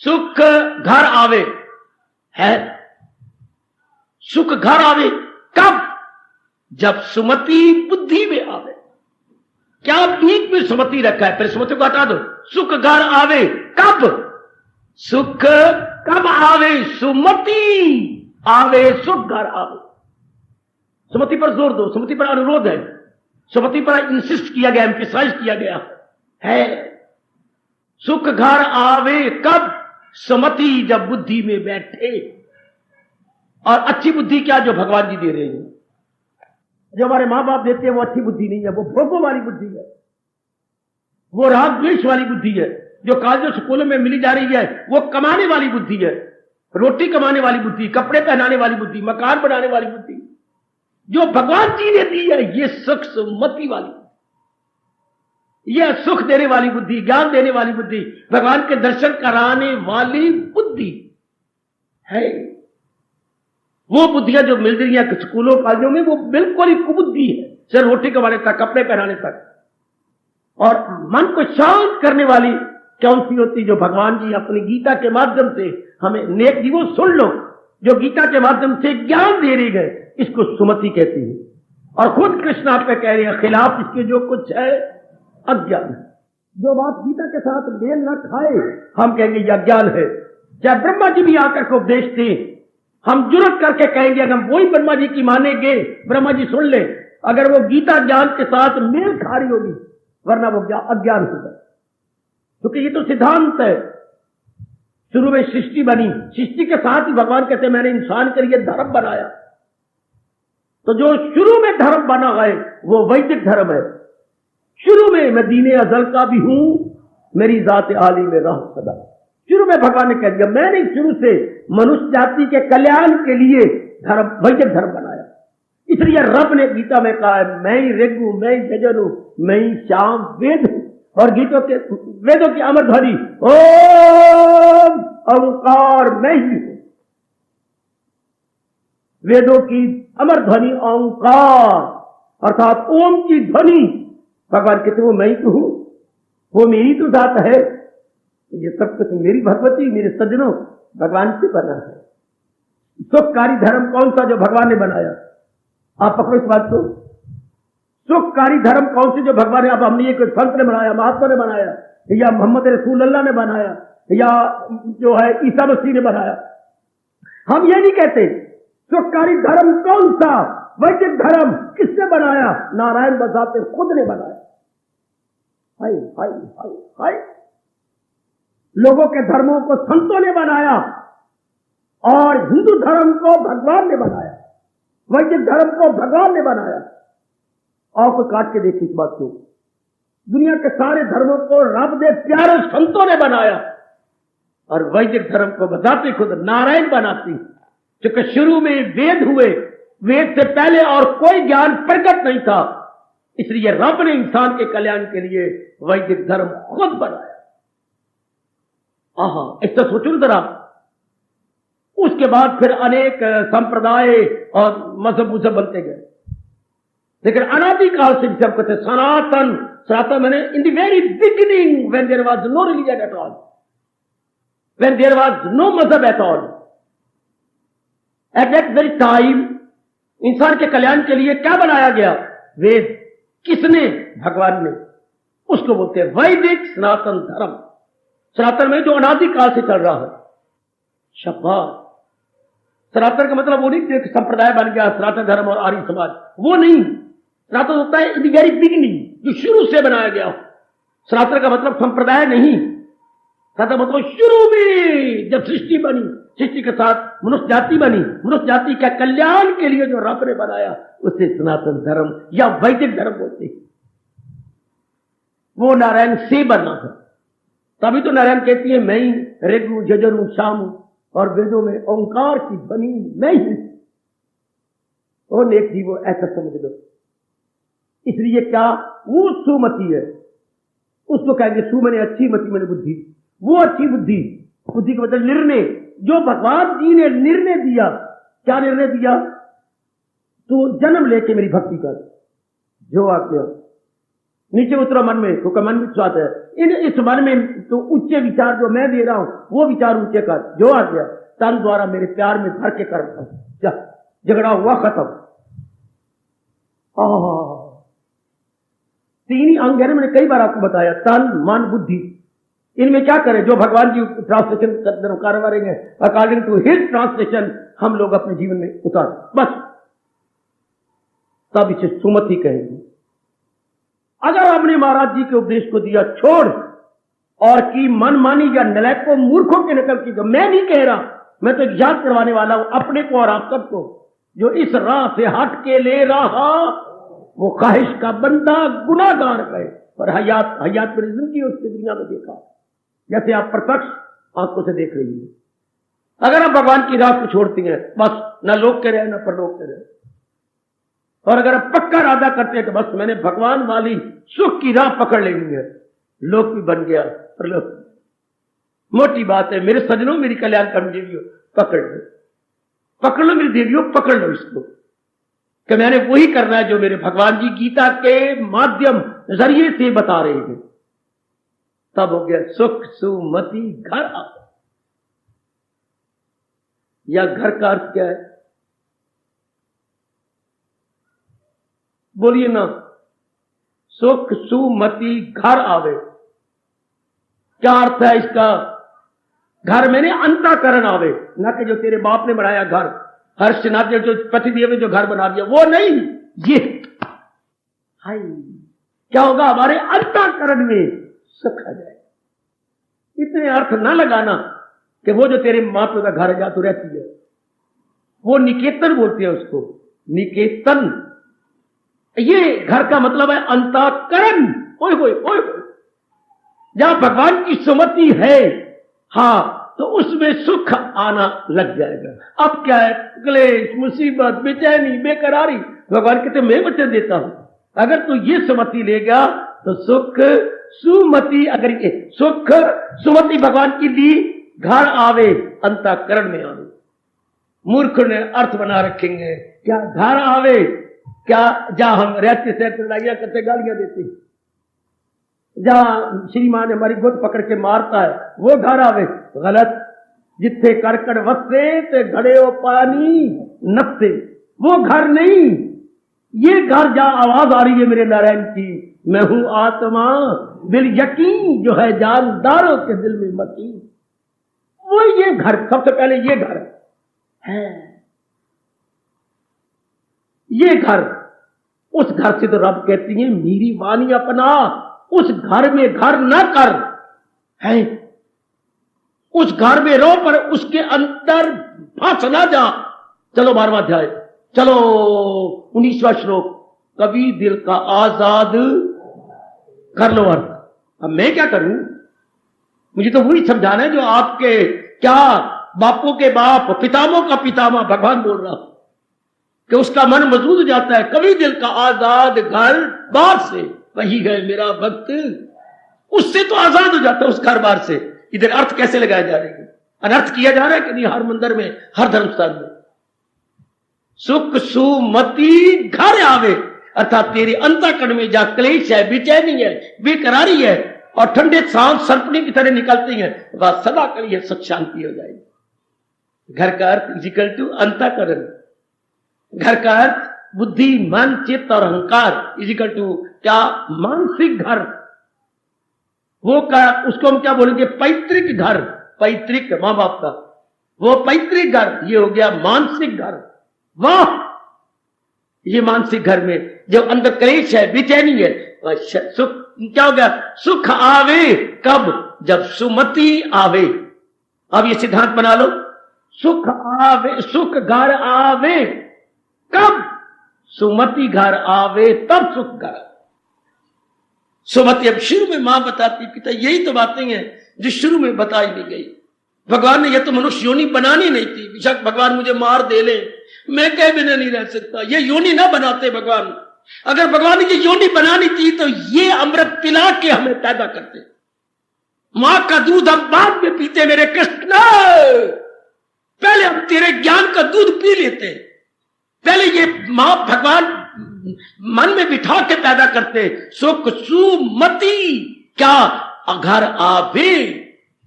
सुख घर आवे है, सुख घर आवे कब? जब सुमति बुद्धि में आवे। क्या बीच में सुमति रखा है? पहले सुमति को हटा दो। सुख घर आवे कब? सुख कब आवे? सुमति आवे, सुख घर आवे। सुमति पर जोर दो, सुमति पर अनुरोध है, सुमति पर इंसिस्ट किया गया, एम्फसाइज किया गया है। सुख घर आवे कब? सुमति जब बुद्धि में बैठे। और अच्छी बुद्धि क्या? जो भगवान जी दे रहे हैं, जो हमारे मां बाप देते हैं, वो अच्छी बुद्धि नहीं है, वो भोगों वाली बुद्धि है, वो राग द्वेष वाली बुद्धि है। जो कॉलेजों स्कूलों में मिली जा रही है, वो कमाने वाली बुद्धि है, रोटी कमाने वाली बुद्धि, कपड़े पहनाने वाली बुद्धि, मकान बनाने वाली बुद्धि। जो भगवान जी ने दी है, ये सुख सुमति वाली, यह सुख देने वाली बुद्धि, ज्ञान देने वाली बुद्धि, भगवान के दर्शन कराने वाली बुद्धि है। वो बुद्धियां जो मिल रही है स्कूलों कॉलेजों में, वो बिल्कुल ही कुबुद्धि है, सिर्फ रोटी कमाने तक, कपड़े पहनाने तक। और मन को शांत करने वाली कौन सी होती? जो भगवान जी अपनी गीता के माध्यम से हमें नेक जीवो सुन लो, जो गीता के माध्यम से ज्ञान दे रही गए, इसको सुमति कहती है। और खुद कृष्ण आप पे कह रहे हैं, खिलाफ इसके जो कुछ है अज्ञान है। जो बात गीता के साथ मेल न खाए, हम कहेंगे यह अज्ञान है। चाहे ब्रह्मा जी भी आकर के उपदेश दें, हम जुर्रत करके कहेंगे अगर हम वही ब्रह्मा जी की मानेंगे, ब्रह्मा जी सुन ले, अगर वो गीता ज्ञान के साथ मेल खा रही होगी, वरना वो अज्ञान होगा। क्योंकि ये तो सिद्धांत है। शुरू में सृष्टि बनी, सृष्टि के साथ ही भगवान कहते हैं मैंने इंसान के लिए धर्म बनाया। तो जो शुरू में धर्म बना है वो वैदिक धर्म है। शुरू में मैं दीने अजल का भी हूं, मेरी जात आली में रह सदा। शुरू में भगवान ने कह दिया मैंने शुरू से मनुष्य जाति के कल्याण के लिए धर्म, वैदिक धर्म बनाया। इसलिए रब ने गीता में कहा है मैं ही ऋग हूं, मैं ही यजुर हूं, मैं ही शाम वेद हूं। और वेदों की अमर ध्वनि ओम ओंकार मैं ही हूं। वेदों की अमर ध्वनि ओंकार अर्थात ओम की ध्वनि। भगवान कहते वो मैं ही तो हूं, वो मेरी तो जात है। ये सब कुछ मेरी भगवती, मेरे सज्जनों, भगवान से बना है। सुखकारी धर्म कौन सा जो भगवान ने बनाया? आप पकड़ो इस बात को। सुखकारी धर्म कौन से जो भगवान ने, अब हमने ये संत ने बनाया, महात्मा ने बनाया, या मोहम्मद रसूल अल्लाह ने बनाया, या जो है ईसा मसीह ने बनाया? हम ये नहीं कहते। सुखकारी धर्म कौन सा? वैदिक धर्म किसने बनाया? नारायण बजाते खुद ने बनाया। हाय हाय हाय हाय। लोगों के धर्मों को संतों ने बनाया और हिंदू धर्म को भगवान ने बनाया, वैदिक धर्म को भगवान ने बनाया। और को काट के देखिए इस बात को। दुनिया के सारे धर्मों को रब ने प्यारे संतों ने बनाया और वैदिक धर्म को बताते खुद नारायण बनाती। क्योंकि शुरू में वेद हुए, वेद से पहले और कोई ज्ञान प्रकट नहीं था, इसलिए रब ने इंसान के कल्याण के लिए वैदिक धर्म खुद बनाया। आहा, इससे सोचो जरा। उसके बाद फिर अनेक संप्रदाय और मजहब बनते गए, लेकिन अनादिकाल से सब कहते सनातन। सनातन मैंने in the very beginning when there was no religion at all, when there was no मजहब at all, at that very time इंसान के कल्याण के लिए क्या बनाया गया? वेद। किसने? भगवान ने। उसको बोलते हैं वैदिक सनातन धर्म। सनातन में जो अनादिकाल से चल रहा है। शाबाश। सनातन का मतलब वो नहीं कि संप्रदाय बन गया सनातन धर्म और आर्य समाज, वो नहीं। सनातन होता है इन द वेरी बिगिनिंग, जो शुरू से बनाया गया हो। सनातन का मतलब संप्रदाय नहीं, सनातन मतलब शुरू में जब सृष्टि बनी, सृष्टि के साथ मनुष्य जाति बनी, मनुष्य जाति के कल्याण के लिए जो रब ने बनाया उसे सनातन धर्म या वैदिक धर्म बोलते हैं। वो नारायण से बना था। तभी तो नारायण कहती है मैं ही ऋग हूं, यजुर हूं, शाम हूं। और वेदों में ओंकार की ध्वनि मैं ही। ओ नेक जीवो ऐसा समझ लो। इसलिए क्या वो सुमति है, उसको कहेंगे सु मैंने अच्छी, मति मैंने बुद्धि। वो अच्छी बुद्धि, बुद्धि का मतलब निर्णय, जो भगवान जी ने निर्णय दिया। क्या निर्णय दिया? तो जन्म लेके मेरी भक्ति कर, जो आज्ञा। नीचे उतरो मन में, क्योंकि मन में स्वाद है। इस मन में तो उच्च विचार जो मैं दे रहा हूं वो विचार ऊंचे कर, जो आ गया तन द्वारा मेरे प्यार में भर के कर। झगड़ा हुआ खत्म। तीन ही अंग है ना, मैंने कई बार आपको बताया, तन मन बुद्धि। इनमें क्या करें? जो भगवान जी ट्रांसलेशन करेंगे अकॉर्डिंग टू हिज ट्रांसलेशन हम लोग अपने जीवन में उतार, बस तब इसे सुमति कहेंगे। अगर आपने महाराज जी के उपदेश को दिया छोड़ और की मनमानी या नलायकों मूर्खों की नकल की, तो मैं नहीं कह रहा, मैं तो याद करवाने वाला हूं अपने को और आप सबको। जो इस राह से हट के ले रहा वो ख्वाहिश का बंदा गुनाहगार है। और हयात में जिंदगी उसकी दुनिया में देखा, जैसे आप प्रत्यक्ष आंखों से देख रही है। अगर आप भगवान की राह को छोड़ती हैं, बस न लोग कह रहे न परलोक कह रहे। और अगर आप पक्का इरादा करते हैं कि बस मैंने भगवान वाली सुख की राह पकड़ लेनी है, लोक भी बन गया, परलोक। मोटी बात है मेरे सजनों, मेरी कल्याणकारी देवियों, पकड़ लो, पकड़ लो मेरी देवियों, पकड़ लो इसको कि मैंने वही करना है जो मेरे भगवान जी गीता के माध्यम जरिए से बता रहे हैं। तब हो गया सुख सुमति घर आ। या घर का अर्थ क्या है? बोलिए ना, सुख सुमति घर आवे। क्या अर्थ है इसका? घर मैंने अंतःकरण आवे, न कि जो तेरे बाप ने बनाया घर, हर्षनाथ ने जो पतिदेव ने जो घर बना दिया वो नहीं। ये हाय क्या होगा, हमारे अंतःकरण में सुख आ जाए। इतने अर्थ ना लगाना कि वो जो तेरे माँ पिता का घर है जहां तू रहती है, वो निकेतन बोलते हैं उसको, निकेतन। ये घर का मतलब है अंतःकरण। ओए होए ओए होए, जहां भगवान की सुमति है, हाँ, तो उसमें सुख आना लग जाएगा। अब क्या है, क्लेश, मुसीबत, बेचैनी, बेकरारी, भगवान कहते मैं वचन देता हूं, अगर तू ये सुमति लेगा तो सुख सुमति, अगर ये सुख सुमति भगवान की दी, घर आवे अंतःकरण में आवे। मूर्ख ने अर्थ बना रखेंगे, क्या घर आवे, क्या जहां हम रहते सहते लड़ाइयां करते गालियां देते, जहां श्रीमान हमारी गुद पकड़ के मारता है वो घर आवे, गलत। जिथे करकड़ वसे ते घड़े ओ पानी नपते, वो घर नहीं। ये घर जहां आवाज आ रही है मेरे नारायण की, मैं हूं आत्मा बिल यकीन जो है जानदारों के दिल में मती, वो ये घर, सबसे पहले ये घर है। ये घर, उस घर से तो रब कहती है मेरी वाणी अपना, उस घर में घर न कर है, उस घर में रहो पर उसके अंदर फंस ना जा। चलो 12वां अध्याय, चलो 19वां श्लोक, कभी दिल का आजाद कर लो अर्थ। अब मैं क्या करूं, मुझे तो वही समझाना है जो आपके क्या बापों के बाप, पितामहों का पितामह भगवान बोल रहा कि उसका मन मजबूत हो जाता है। कभी दिल का आजाद घर बार से, वही है मेरा भक्त, उससे तो आजाद हो जाता है, उस घर बार से। इधर अर्थ कैसे लगाए जा रहे हैं, अनर्थ किया जा रहा है कि नहीं, हर मंदिर में, हर धर्मस्थल में। सुख सुमति घर आवे, अर्थात तेरे अंतःकरण में जहां क्लेश है, बेचैनी है, बेकरारी है, और ठंडे सांस सर्पणी की तरह निकलती है, वह सदा के लिए सुख शांति हो जाएगी। घर का अर्थ इजिकल टू अंतःकरण, घर का अर्थ बुद्धि, मन, चित्त और अहंकार इजिकल टू क्या, मानसिक घर। वो का उसको हम क्या बोलेंगे, पैतृक घर, पैतृक मां बाप का वो पैतृक घर, ये हो गया मानसिक घर। वाह, ये मानसिक घर में जब अंदर क्लेश है, बेचैनी है, सुख क्या हो गया, सुख आवे कब, जब सुमति आवे। अब ये सिद्धांत बना लो, सुख आवे, सुख घर आवे कब, सुमति घर आवे तब सुख घर। सुमति अब शुरू में मां बताती, पिता, यही तो बातें हैं जो शुरू में बताई भी गई। भगवान ने यह तो मनुष्य योनि बनानी नहीं थी, बेशक भगवान मुझे मार दे ले, मैं कह बिना नहीं रह सकता, ये योनि ना बनाते भगवान। अगर भगवान ने ये योनि बनानी थी तो ये अमृत पिला के हमें पैदा करते। मां का दूध हम बाद में पीते मेरे कृष्ण, पहले हम तेरे ज्ञान का दूध पी लेते। पहले ये मां भगवान मन में बिठा के पैदा करते। सुख सुमति क्या, घर आवे,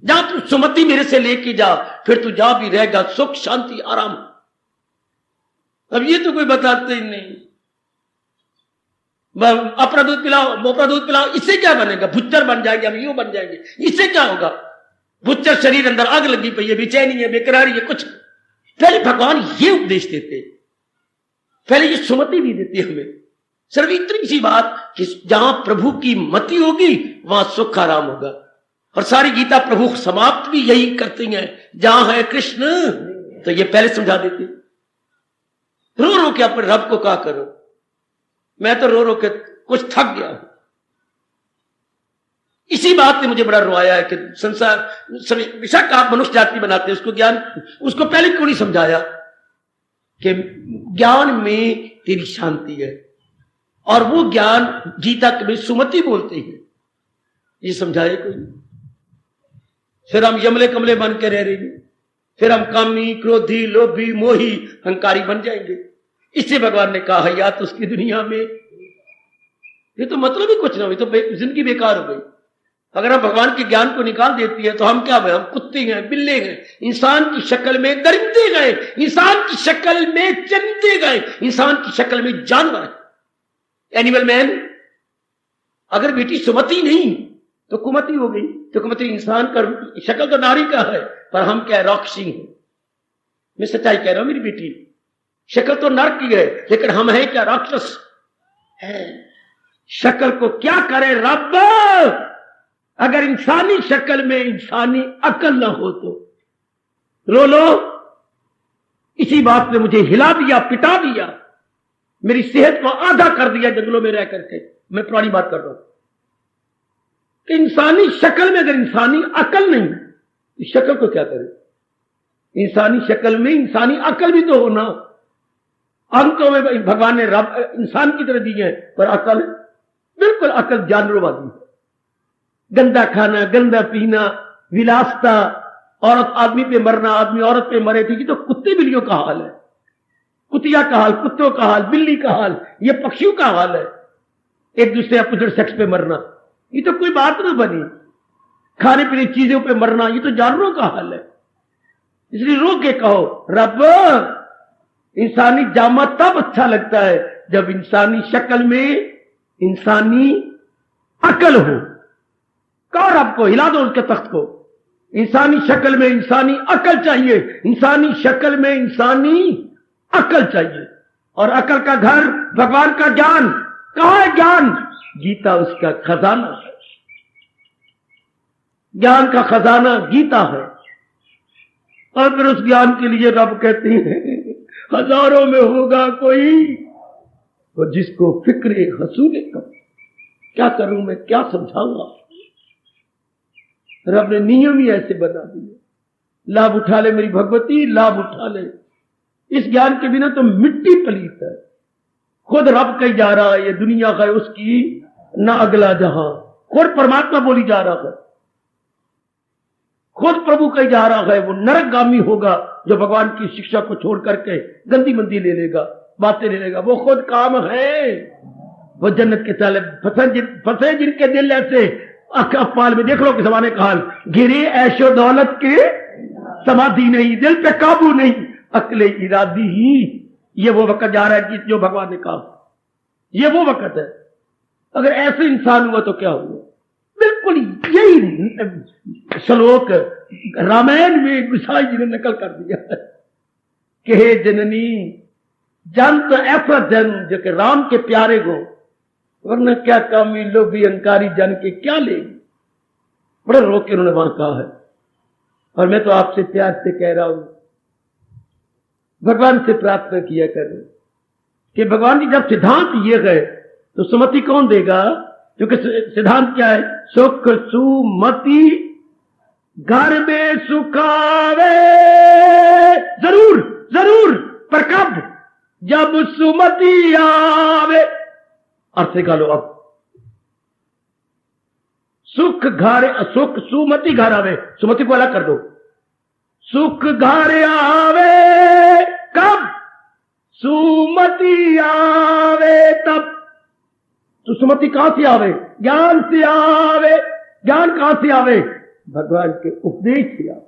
जहां तू सुमति मेरे से लेके जा, फिर तू जा भी रहेगा सुख शांति आराम। अब ये तो कोई बताते ही नहीं। अपना दूध पिलाओ, मोपरा दूध पिलाओ, इससे क्या बनेगा, भुच्चर बन जाएंगे हम, यूं बन जाएंगे, इससे क्या होगा। भुच्चर शरीर अंदर आग लगी पई है, बेचैनी है, बेकरारी है, कुछ। पहले भगवान ये उपदेश देते, पहले ये सुमति भी देती हमें। सिर्फ इतनी सी बात कि जहां प्रभु की मति होगी वहां सुख आराम होगा। और सारी गीता प्रभु समाप्त भी यही करती है, जहां है कृष्ण, तो ये पहले समझा देती। रो रो के अपने रब को कहा करो, मैं तो रो रो के कुछ थक गया हूं। इसी बात ने मुझे बड़ा रोआया है कि संसार बेशक आप मनुष्य जाति बनाते हैं, उसको ज्ञान, उसको पहले क्यों नहीं समझाया कि ज्ञान में तेरी शांति है, और वो ज्ञान गीता में सुमति बोलते हैं, ये समझाए कोई। फिर हम यमले कमले बन के रह रहे हैं, फिर हम कामी, क्रोधी, लोभी, मोही, अहंकारी बन जाएंगे। इससे भगवान ने कहा या तो उसकी दुनिया में, ये तो मतलब ही कुछ ना हुई, तो जिंदगी बेकार हो गई। अगर हम भगवान के ज्ञान को निकाल देती है तो हम क्या हुए, हम कुत्ते हैं, बिल्ले हैं, इंसान की शक्ल में दरिंदे गए, इंसान की शक्ल में चंदे गए, इंसान की शक्ल में जानवर, एनिमल मैन। अगर बेटी सुमति नहीं तो कुमति हो गई। तो कुमति इंसान का शक्ल तो नारी का है, पर हम क्या राक्षसी हैं। मैं सच्चाई कह रहा हूं मेरी बेटी, शक्ल तो नर की है, लेकिन हम हैं क्या राक्षस है। शक्ल को क्या करे रब, अगर इंसानी शक्ल में इंसानी अकल ना हो तो। रो लो, इसी बात ने मुझे हिला दिया, पिटा दिया, मेरी सेहत को आधा कर दिया जंगलों में रह करके। मैं पुरानी बात कर रहा हूं कि इंसानी शक्ल में अगर इंसानी अकल नहीं, तो शक्ल को क्या करे। इंसानी शक्ल में इंसानी अकल भी तो होना। अंकों में भगवान ने रब इंसान की तरह दी है, पर अकल बिल्कुल अकल जानवरों वाली है। गंदा खाना, गंदा पीना, विलासता, औरत आदमी पे मरना, आदमी औरत पे मरे थी, तो कुत्ते बिल्लियों का हाल है। कुतिया का हाल, कुत्तों का हाल, बिल्ली का हाल, ये पक्षियों का हाल है। एक दूसरे अपोजिट सेक्स पे मरना, ये तो कोई बात ना बनी। खाने पीने चीजों पे मरना, ये तो जानवरों का हाल है। इसलिए रो के कहो रब, इंसानी जामा तब अच्छा लगता है जब इंसानी शक्ल में इंसानी अकल हो। कहो रब को, हिला दो उसके तख्त को। इंसानी शक्ल में इंसानी अकल चाहिए, इंसानी शक्ल में इंसानी अकल चाहिए। और अकल का घर भगवान का ज्ञान। कहां है ज्ञान? गीता उसका खजाना है। ज्ञान का खजाना गीता है। और फिर उस ज्ञान के लिए रब कहते हैं हजारों में होगा कोई तो जिसको फिक्रे हसूले कब। क्या करूं मैं, क्या समझाऊंगा। रब ने नियम ही ऐसे बना दिए। लाभ उठा ले मेरी भगवती, लाभ उठा ले। इस ज्ञान के बिना तो मिट्टी पलीत है। खुद रब कही जा रहा है ये दुनिया है उसकी, ना अगला जहां। खुद परमात्मा बोली जा रहा है, खुद प्रभु कही जा रहा है वो नरकगामी होगा जो भगवान की शिक्षा को छोड़ करके गंदी मंदी ले लेगा, बातें ले लेगा। वो खुद काम है। वो जन्नत के साले फंसे जिनके दिल ऐसे अपाल में, देख लो कि जमाने का हाल, गिरे ऐशो दौलत के समाधि नहीं, दिल पे काबू नहीं, अकले इरादी ही। ये वो वक्त जा रहा है जो भगवान ने कहा, ये वो वक्त है। अगर ऐसे इंसान हुआ तो क्या हुआ। बिल्कुल यही श्लोक रामायण में गुसाई जी ने नकल कर दिया है कि हे जननी जन तो ऐसा जन जो कि राम के प्यारे हो, वरना क्या कामी लोभी अंकारी जन के क्या लेगी। बड़े रोक के उन्होंने वहां कहा है। और मैं तो आपसे प्यार से कह रहा हूं, भगवान से प्रार्थना किया करें कि भगवान जी जब सिद्धांत ये गए तो सुमति कौन देगा। क्योंकि सिद्धांत क्या है, सुख सुमति घर में सुखावे। जरूर जरूर, पर कब? जब सुमति आवे। अर्थ निकालो अब। सुख घर, सुख सुमति घर आवे, सुमति को अलग कर दो। सुख घर आवे कब? सुमति आवे तब। तो सुमति कहां से आवे? ज्ञान से आवे। ज्ञान कहां से आवे? भगवान के उपदेश से आवे।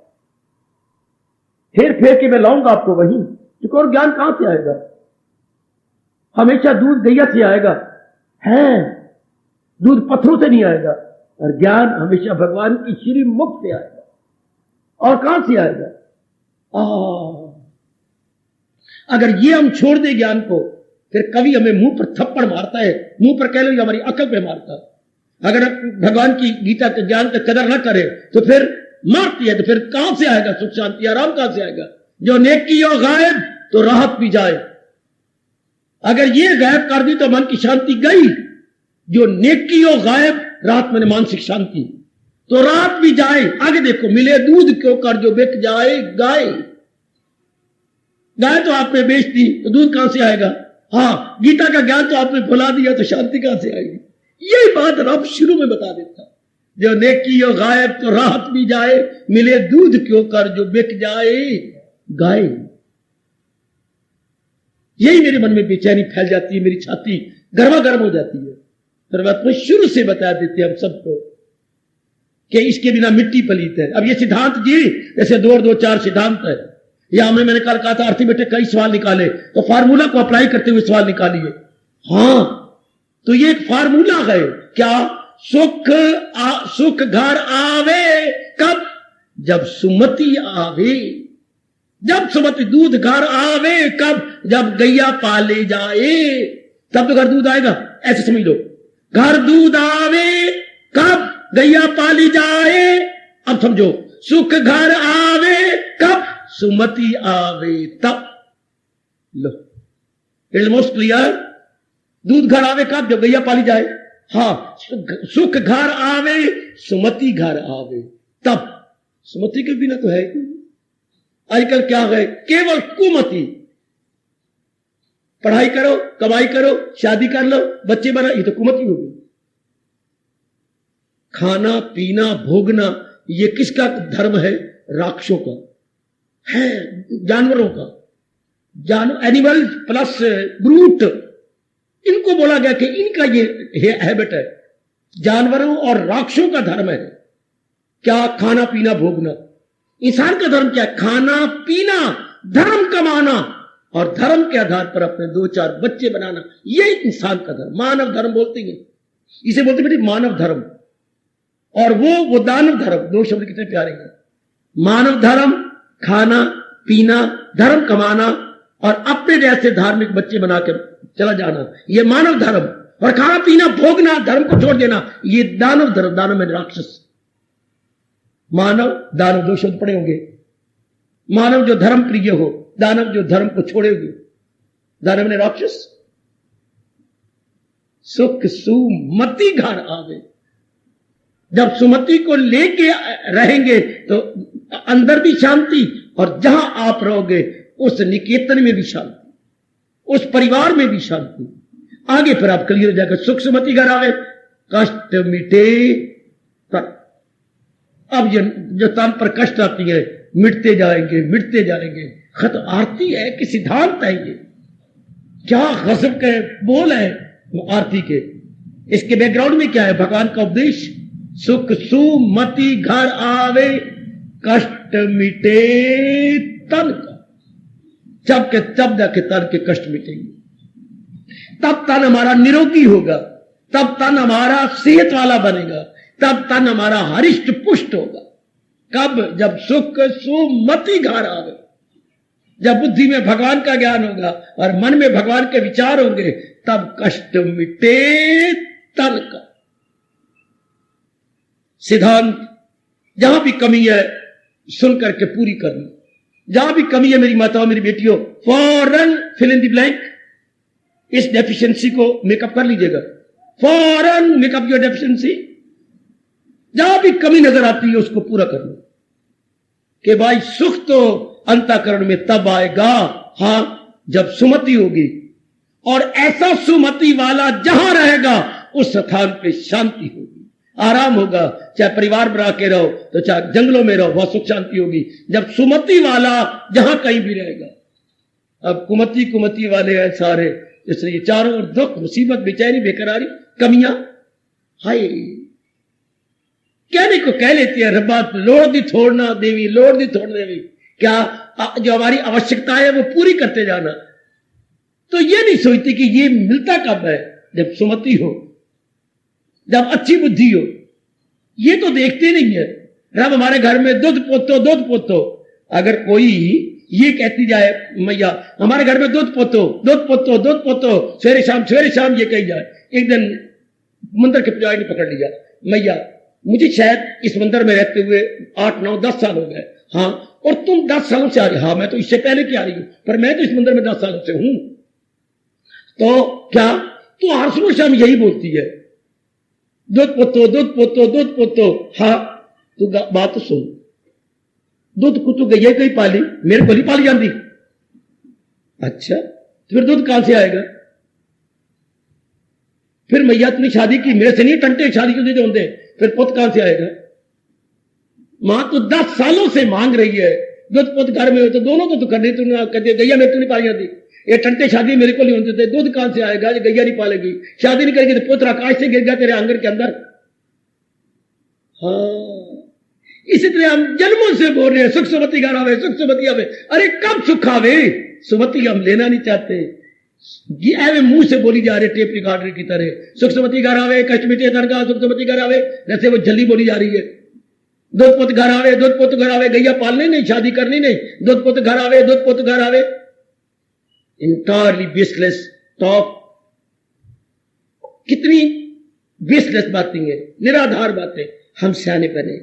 फेर फेर के मैं लाऊंगा आपको वहीं। क्योंकि और ज्ञान कहां से आएगा? हमेशा दूध गैया से आएगा, है दूध पत्थरों से नहीं आएगा। और ज्ञान हमेशा भगवान की श्री मुख से आएगा। और कहां से आएगा? अगर ये हम छोड़ दे ज्ञान को, फिर कभी हमें मुंह पर थप्पड़ मारता है, मुंह पर कह लो हमारी अकल पे मारता है। अगर भगवान की गीता के ज्ञान का कदर न करे तो फिर मारती है। तो फिर कहां से आएगा सुख शांति आराम? कहां से आएगा? जो नेकी हो गायब तो राहत भी जाए। अगर ये गायब कर दी तो मन की शांति गई। जो नेकी हो गायब, राहत में मानसिक शांति, तो रात भी जाए। आगे देखो, मिले दूध क्यों कर जो बिक जाए गाय। गाय तो आपने बेच दी तो दूध कहां से आएगा? हाँ, गीता का ज्ञान तो आपने भुला दिया तो शांति कहां से आएगी? यही बात रब शुरू में बता देता। जो नेकी हो गायब तो राहत भी जाए, मिले दूध क्यों कर जो बिक जाए गाय। यही मेरे मन में बेचैनी फैल जाती है, मेरी छाती गर्मा गर्म हो जाती है। परमात्मा शुरू से बता देते हम सबको कि इसके बिना मिट्टी पलीत है। अब ये सिद्धांत जी जैसे 2 और 2 4 सिद्धांत है। या हमें मैंने कल कहा था अर्थमेटिक कई सवाल निकाले, तो फार्मूला को अप्लाई करते हुए सवाल निकालिए। हाँ, तो ये एक फार्मूला है क्या सुख घर आवे कब? जब सुमति आवे। जब सुमति दूध घर आवे कब? जब गैया पाले जाए तब तो घर दूध आएगा। ऐसे समझ लो, घर दूध आवे कब? गैया पाली जाए। अब समझो, सुख घर आवे कब? सुमति आवे तब। लो, इट इज मोस्ट क्लियर। दूध घर आवे कब? जब गैया पाली जाए। हाँ, सुख घर आवे, सुमति घर आवे तब। सुमति के बिना तो है ही। आजकल क्या है? केवल कुमति। पढ़ाई करो, कमाई करो, शादी कर लो, बच्चे बना, ये तो कुमति होगी। खाना पीना भोगना, ये किसका धर्म है? राक्षसों का है, जानवरों का। एनिमल प्लस ब्रूट, इनको बोला गया कि इनका ये हैबिट है। जानवरों और राक्षसों का धर्म है क्या? खाना पीना भोगना। इंसान का धर्म क्या है? खाना पीना, धर्म कमाना और धर्म के आधार पर अपने 2-4 बच्चे बनाना। ये इंसान का धर्म, मानव धर्म बोलते हैं। इसे बोलते बेटी मानव धर्म। और वो दानव धर्म, दो शब्द कितने प्यारे हैं। मानव धर्म, खाना पीना, धर्म कमाना और अपने जैसे धार्मिक बच्चे बनाकर चला जाना, ये मानव धर्म। और खाना पीना भोगना, धर्म को छोड़ देना, ये दानव धर्म। दानव में राक्षस। मानव दानव, दो शब्द पड़े होंगे। मानव जो धर्म प्रिय हो, दानव जो धर्म को छोड़ेगी। दानव ने राक्षस। सुख सुमति घर आवे। जब सुमति को लेके रहेंगे तो अंदर भी शांति, और जहां आप रहोगे उस निकेतन में भी शांति, उस परिवार में भी शांति। आगे फिर आप क्लियर हो जाएगा। सुख सुमति घर आवे, कष्ट मिटे तन। अब जो तन पर कष्ट आती है, मिटते जाएंगे, मिटते जाएंगे। खत आरती है कि सिद्धांत है ये? क्या गजब के बोल है आरती के। इसके बैकग्राउंड में क्या है? भगवान का उपदेश। सुख सुमति घर आवे, कष्ट मिटे तन का। जब जाके तन के कष्ट मिटेंगे, तब तन हमारा निरोगी होगा, तब तन हमारा सेहत वाला बनेगा, तब तन हमारा हरिष्ट पुष्ट होगा। कब? जब सुख सुमति घर आवे। जब बुद्धि में भगवान का ज्ञान होगा और मन में भगवान के विचार होंगे, तब कष्ट मिटे तन का। सिद्धांत, जहां भी कमी है सुन करके पूरी करनी। जहां भी कमी है मेरी माताओं, मेरी बेटियों, फौरन फिल इन द ब्लैंक। इस डेफिशिएंसी को मेकअप कर लीजिएगा। फौरन मेकअप योर डेफिशिएंसी। जहां भी कमी नजर आती है उसको पूरा कर लो। कि भाई सुख तो अंतःकरण में तब आएगा, हां, जब सुमति होगी। और ऐसा सुमति वाला जहां रहेगा उस स्थान पे शांति होगी, आराम होगा। चाहे परिवार बना के रहो तो चाहे जंगलों में रहो, वहां सुख शांति होगी। जब सुमति वाला जहां कहीं भी रहेगा। अब कुमति वाले हैं सारे, इसलिए चारों ओर दुख, मुसीबत, बेचैनी, बेकरारी, कमियां। हाय, कहने को कह लेती है रब्बा लोड़ दी छोड़ना देवी, लोड़ दी छोड़ देवी। क्या जो हमारी आवश्यकता है वो पूरी करते जाना। तो ये नहीं सोचती कि ये मिलता कब है? जब सुमति हो, जब अच्छी बुद्धि हो। ये तो देखते नहीं है। रब हमारे घर में दूध पोतो, दूध पोतो। अगर कोई ये कहती जाए मैया हमारे घर में दूध पोतो, दूध पोतो, दूध पोतो, सवेरे शाम ये कही जाए। एक दिन मंदिर के पुजारी ने पकड़ लिया, मैया मुझे शायद इस मंदिर में रहते हुए 8, 9, 10 साल हो गए। हाँ, और तुम 10 सालों से आ रही? हाँ, मैं तो इससे पहले की आ रही हूं, पर मैं तो इस मंदिर में 10 सालों से हूं। तो क्या तू हर सुबह शाम यही बोलती है, दूध पोतो, दूध पोतो, दूध पोतो? हाँ, तू बात तो सुन। दूध को तू गैया कहीं पाली, मेरे को नहीं पाली जाती। अच्छा, तो फिर दूध कहां से आएगा? फिर मैया तूने शादी की, मेरे से नहीं, टंटे शादी क्यों नहीं होते? फिर पुत कहां से आएगा? मां तो 10 सालों से मांग रही है दूध पुत घर में हो, तो दोनों तो कर रही, तू कहती गैया मेरे को नहीं पाली जाती। ये टंटे शादी मेरे को नहीं होते थे, दूध कहां से आएगा? ये गैया नहीं पालेगी। शादी नहीं करेगी तो पुत्र आकाश से गिर गया तेरे आंगन के अंदर। हाँ, इसी तरह हम जन्मों से बोल रहे हैं सुख सुमति घर आवे, सुख सुमति आवे। अरे कब सुख आवे? सुमति हम लेना नहीं चाहते। एवं मुंह से बोली जा रही टेप रिकॉर्डर की तरह, सुख सुमति घर आवे कष्ट मिटे तन का, सुख सुमति घर आवे, जैसे वो जल्दी बोली जा रही है। दूध पुत घर आवे, दूध पुत घर आवे, गैया पालनी नहीं, शादी करनी नहीं, दूध पुत घर आवे, दूध पुत घर आवे। Entirely baseless talk. कितनी बेसलेस बातें हैं, निराधार बातें। हम सियाने बने।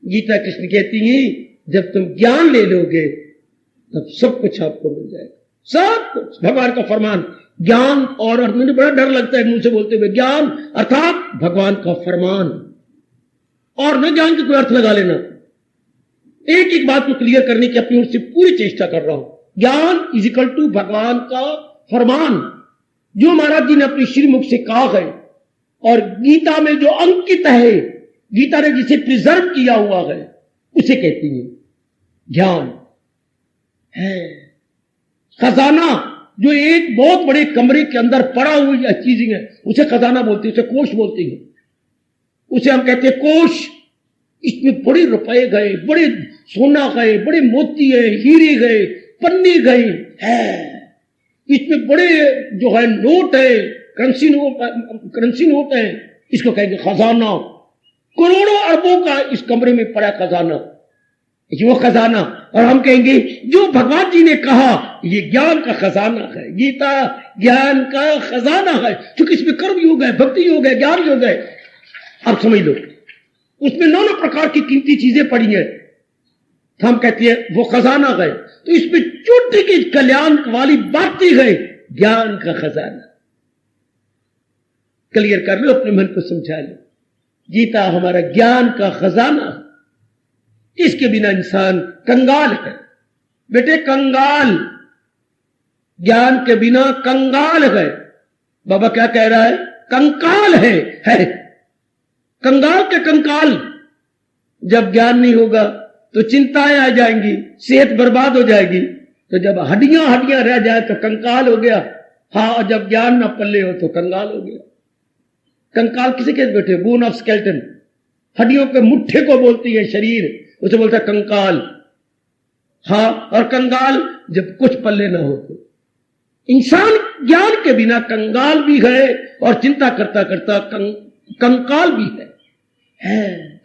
गीता कृष्ण कहती है जब तुम ज्ञान ले लोगे तब सब कुछ आपको मिल जाएगा, सब कुछ। भगवान का फरमान ज्ञान, और मुझे बड़ा डर लगता है मुंह से बोलते हुए, ज्ञान अर्थात भगवान का फरमान, और न ज्ञान की कोई अर्थ लगा लेना। एक एक बात को क्लियर करने की अपनी ओर से पूरी चेष्टा कर रहा हूं। ज्ञान इज इक्वल टू भगवान का फरमान, जो महाराज जी ने अपने श्रीमुख से कहा है, और गीता में जो अंकित है, गीता ने जिसे प्रिजर्व किया हुआ है, उसे कहती है ज्ञान है। खजाना जो एक बहुत बड़े कमरे के अंदर पड़ा हुई चीजें है, उसे खजाना बोलते हैं, उसे कोष बोलते हैं, उसे हम कहते हैं कोष। इसमें बड़े रुपए गए, बड़े सोना गए, बड़े मोती गए, हीरे गए, पन्नी गए है। इसमें बड़े जो है नोट है, करेंसी नोट है, इसको कहेंगे खजाना। करोड़ों अरबों का इस कमरे में पड़ा खजाना, वो खजाना। और हम कहेंगे जो भगवान जी ने कहा ये ज्ञान का खजाना है, गीता ज्ञान का खजाना है, क्योंकि इसमें कर्म योग है, भक्ति योग है, ज्ञान योग है। अब समझ लो, उसमें नाना प्रकार की कीमती चीजें पड़ी हैं, हम कहते हैं वो खजाना है। तो इसमें छोटी की कल्याण वाली बातें गए, ज्ञान का खजाना। क्लियर कर लो, अपने मन को समझा लो। गीता हमारा ज्ञान का खजाना, इसके बिना इंसान कंगाल है बेटे, कंगाल। ज्ञान के बिना कंगाल है। बाबा क्या कह रहा है? कंकाल है। कंगाल के कंकाल। जब ज्ञान नहीं होगा तो चिंताएं आ जाएंगी, सेहत बर्बाद हो जाएगी। तो जब हड्डियां हड्डियां रह जाए तो कंकाल हो गया। हाँ, और जब ज्ञान ना पल्ले हो तो कंगाल हो गया। कंकाल किसे कहते बेटे? बोन ऑफ स्केलेटन, हड्डियों के मुट्ठे को बोलती है शरीर, उसे बोलता है कंकाल। हाँ, और कंगाल जब कुछ पल्ले ना हो तो। इंसान ज्ञान के बिना कंगाल भी है और चिंता करता करता कंकाल भी है।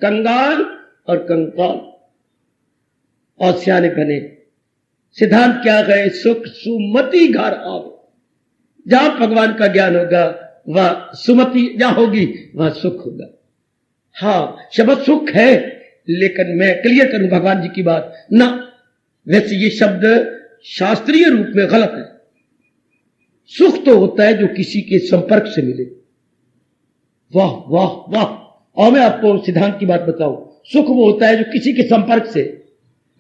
कंगाल और कंकाल। और सियाने बने। सिद्धांत क्या है? सुख सुमति घर आवे। जहां भगवान का ज्ञान होगा वह सुमति जहां होगी वह सुख होगा। हाँ, शब्द सुख है, लेकिन मैं क्लियर करूं भगवान जी की बात ना, वैसे ये शब्द शास्त्रीय रूप में गलत है। सुख तो होता है जो किसी के संपर्क से मिले। वाह वाह वाह। और मैं आपको सिद्धांत की बात बताऊं, सुख वो होता है जो किसी के संपर्क से,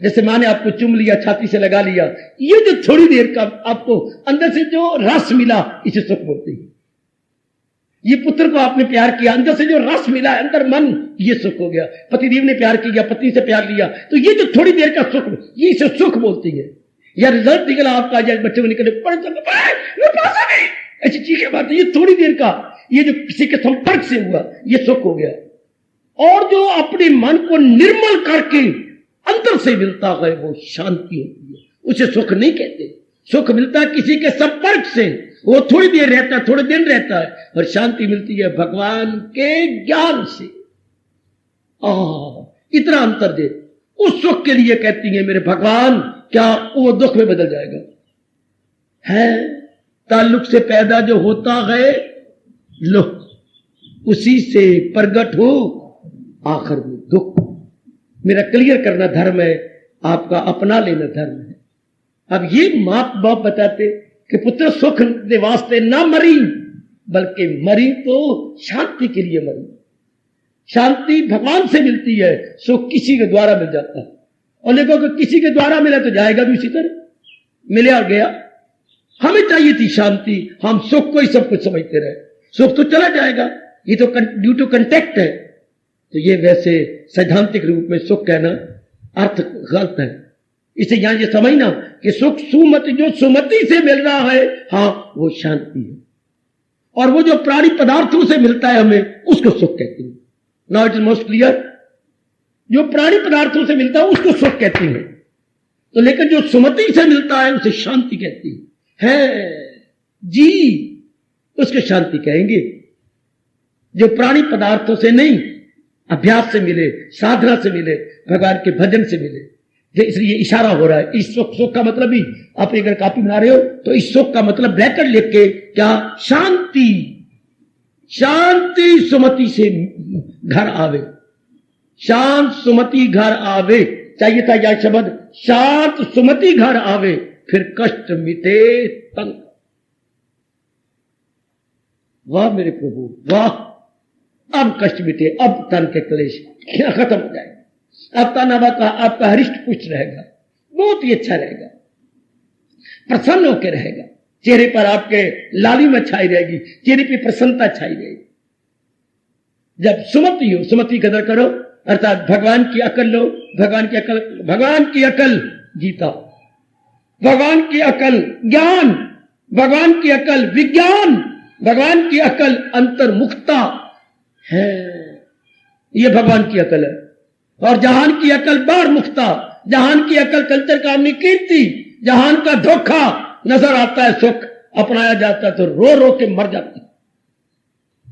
जैसे मां ने आपको चुम लिया, छाती से लगा लिया, ये जो थोड़ी देर का आपको अंदर से जो रस मिला, इसे सुख बोलते हैं। ये पुत्र को आपने प्यार किया, अंदर से जो रस मिला, अंदर मन, ये सुख हो गया। पतिदेव ने प्यार किया, पत्नी से प्यार लिया, तो ये जो थोड़ी देर का सुख, ये इसे सुख बोलती है। या रिजल्ट निकला आपका, जब बच्चे को निकले ऐसी चीजें बात है, ये थोड़ी देर का, ये जो किसी के संपर्क से हुआ, ये सुख हो गया। और जो अपने मन को निर्मल करके अंदर से मिलता है वो शांति होती है, उसे सुख नहीं कहते। सुख मिलता है किसी के संपर्क से, वो थोड़ी देर रहता है, थोड़े दिन रहता है, और शांति मिलती है भगवान के ज्ञान से। इतना अंतर दे। उस सुख के लिए कहती है मेरे भगवान, क्या वो दुख में बदल जाएगा? है ताल्लुक से पैदा जो होता है, लो उसी से प्रगट हो आखिर में दुख। मेरा क्लियर करना धर्म है, आपका अपना लेना धर्म है। अब ये माँ बाप बताते कि पुत्र सुख के वास्ते ना मरी, बल्कि मरी तो शांति के लिए मरी। शांति भगवान से मिलती है, सुख किसी के द्वारा मिल जाता है। और देखो कि किसी के द्वारा मिला तो जाएगा भी उसी तरह, मिले और गया। हमें चाहिए थी शांति, हम सुख को ही सब कुछ समझते रहे। सुख तो चला जाएगा, ये तो ड्यू टू कंटेक्ट है। तो ये वैसे सैद्धांतिक रूप में सुख कहना अर्थ गलत है। इसे यहां ये समझना कि सुख सुमति, जो सुमति से मिल रहा है, हाँ वो शांति है। और वो जो प्राणी पदार्थों से मिलता है हमें, उसको सुख कहते हैं। Now it is most clear. जो प्राणी पदार्थों से मिलता है उसको सुख कहते हैं, तो लेकिन जो सुमति से मिलता है उसे शांति कहती है। है जी, उसको शांति कहेंगे। जो प्राणी पदार्थों से नहीं, अभ्यास से मिले, साधना से मिले, भगवान के भजन से मिले। इसलिए इशारा हो रहा है। इस सुख का मतलब भी, आप अगर कॉपी बना रहे हो तो इस सुख का मतलब ब्रैकेट लिख के क्या, शांति। शांति सुमति से घर आवे, शांत सुमति घर आवे। चाहिए था यह शब्द, शांत सुमति घर आवे, फिर कष्ट मिटे तंग। वाह मेरे प्रभु वाह, अब कष्ट मिटे, अब तन के क्लेश खत्म हो जाएगा। अब तनावा का आपका हरिष्ट पुष्ट रहेगा, बहुत ही अच्छा रहेगा, प्रसन्न होकर रहेगा। चेहरे पर आपके लाली में छाई रहेगी, चेहरे पर प्रसन्नता छाई रहेगी। जब सुमति हो, सुमति कदर करो, अर्थात भगवान की अकल लो। भगवान की अकल, भगवान की अकल गीता, भगवान की अकल ज्ञान, भगवान की अकल विज्ञान, भगवान की अकल अंतर्मुखता है। ये भगवान की अकल है। और जहान की अकल बार मुक्ता, जहान की अकल कल्चर कामनी कीर्ति, जहान का धोखा नजर आता है, सुख अपनाया जाता है तो रो रो के मर जाती है।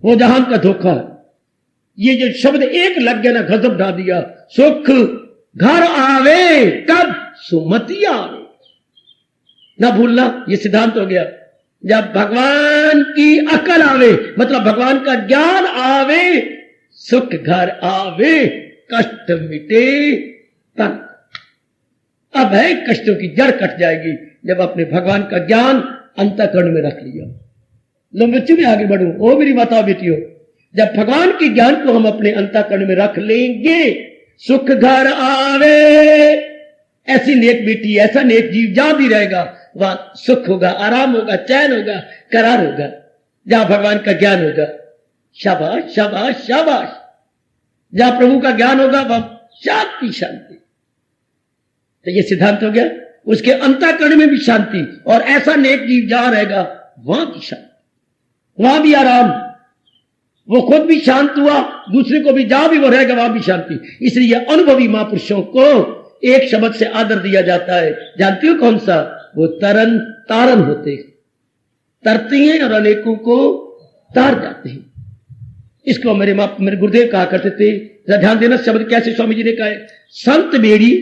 वो जहान का धोखा है। ये जो शब्द एक लग गया ना, गजब ढा दिया। सुख घर आवे कब, सुमति आवे। ना भूलना, ये सिद्धांत हो गया। जब भगवान की अकल आवे, मतलब भगवान का ज्ञान आवे, सुख घर आवे, कष्ट मिटे तक। अब है कष्टों की जड़ कट जाएगी जब अपने भगवान का ज्ञान अंतःकरण में रख लिया। लो बच्चों में आगे बढ़ूं, ओ मेरी माता बेटियों, जब भगवान के ज्ञान को हम अपने अंतःकरण में रख लेंगे, सुख घर आवे। ऐसी नेक बेटी, ऐसा नेक जीव जहां भी रहेगा वहां सुख होगा, आराम होगा, चैन होगा, करार होगा, जहां भगवान का ज्ञान होगा। शाबाश शाबाश शाबाश। जहां प्रभु का ज्ञान होगा वह शांति शांति। तो ये सिद्धांत हो गया। उसके अंतःकरण में भी शांति, और ऐसा नेक जीव जहां रहेगा वहां भी शांति, वहां भी आराम। वो खुद भी शांत हुआ, दूसरे को भी जहां भी वो रहेगा वहां भी शांति। इसलिए अनुभवी महापुरुषों को एक शब्द से आदर दिया जाता है। जानती हो कौन सा? वो तरन तारन होते, तरते हैं और अनेकों को तार जाते हैं। इसको मेरे गुरुदेव कहा करते थे। ध्यान देना, शब्द कैसे स्वामी जी ने कहा है। संत बेड़ी,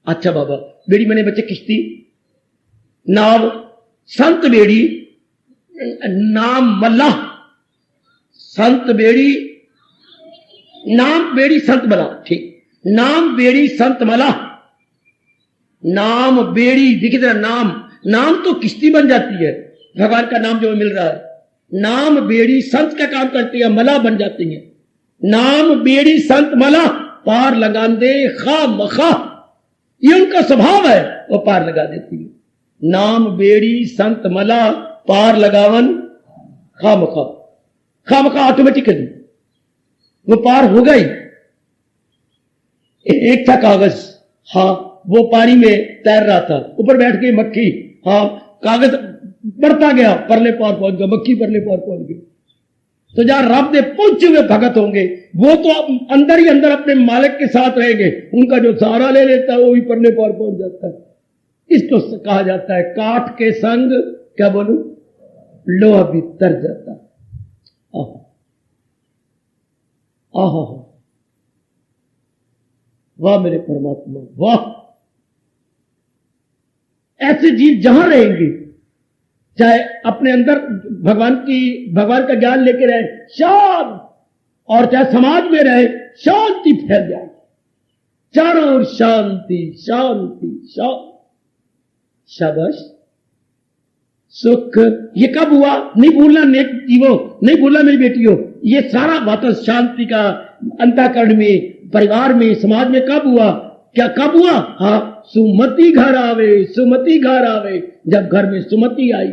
अच्छा बाबा, बेड़ी मैंने बच्चे किश्ती, नाव, संत बेड़ी, नाम मल्लाह, संत बेड़ी, नाम बेड़ी संत मल्लाह, ठीक, नाम बेड़ी संत मल्लाह, नाम बेड़ी, देखिए जरा, नाम तो किश्ती बन जाती है, भगवान का नाम जो मिल रहा है। नाम बेड़ी संत का काम करती है, मला बन जाती है। नाम बेड़ी संत मला, पार लगा दे खा मखा, ये उनका स्वभाव है, वो पार लगा देती है। नाम बेड़ी संत मला, पार लगावन खा मखा, खा मखा ऑटोमेटिकली वो पार हो गई। एक था कागज, हाँ, वो पानी में तैर रहा था, ऊपर बैठ गई मक्खी, हाँ, कागज बढ़ता गया, परले पार पहुंच गया, मक्खी परले पार पहुंच गई। तो जहां रब दे पहुंचे हुए भगत होंगे, वो तो अंदर ही अंदर अपने मालिक के साथ रहेंगे, उनका जो सहारा ले लेता है वो भी परले पार पहुंच जाता है। इसको कहा जाता है काठ के संग, क्या बोलूं, लोहा भी तर जाता है। आहा, वाह मेरे परमात्मा वाह। ऐसे जीव जहां रहेंगे, चाहे अपने अंदर भगवान का ज्ञान लेके रहे शांत, और चाहे समाज में रहे शांति फैल जाए, चारों ओर शांति शांति शांति। शाबाश, सुख। ये कब हुआ? नहीं भूलना नेक जीवो, नहीं भूलना मेरी बेटियों, ये सारा वातावरण शांति का अंतःकरण में, परिवार में, समाज में कब हुआ? क्या कब हुआ? हाँ, सुमति घर आवे, सुमति घर आवे। जब घर में सुमति आई,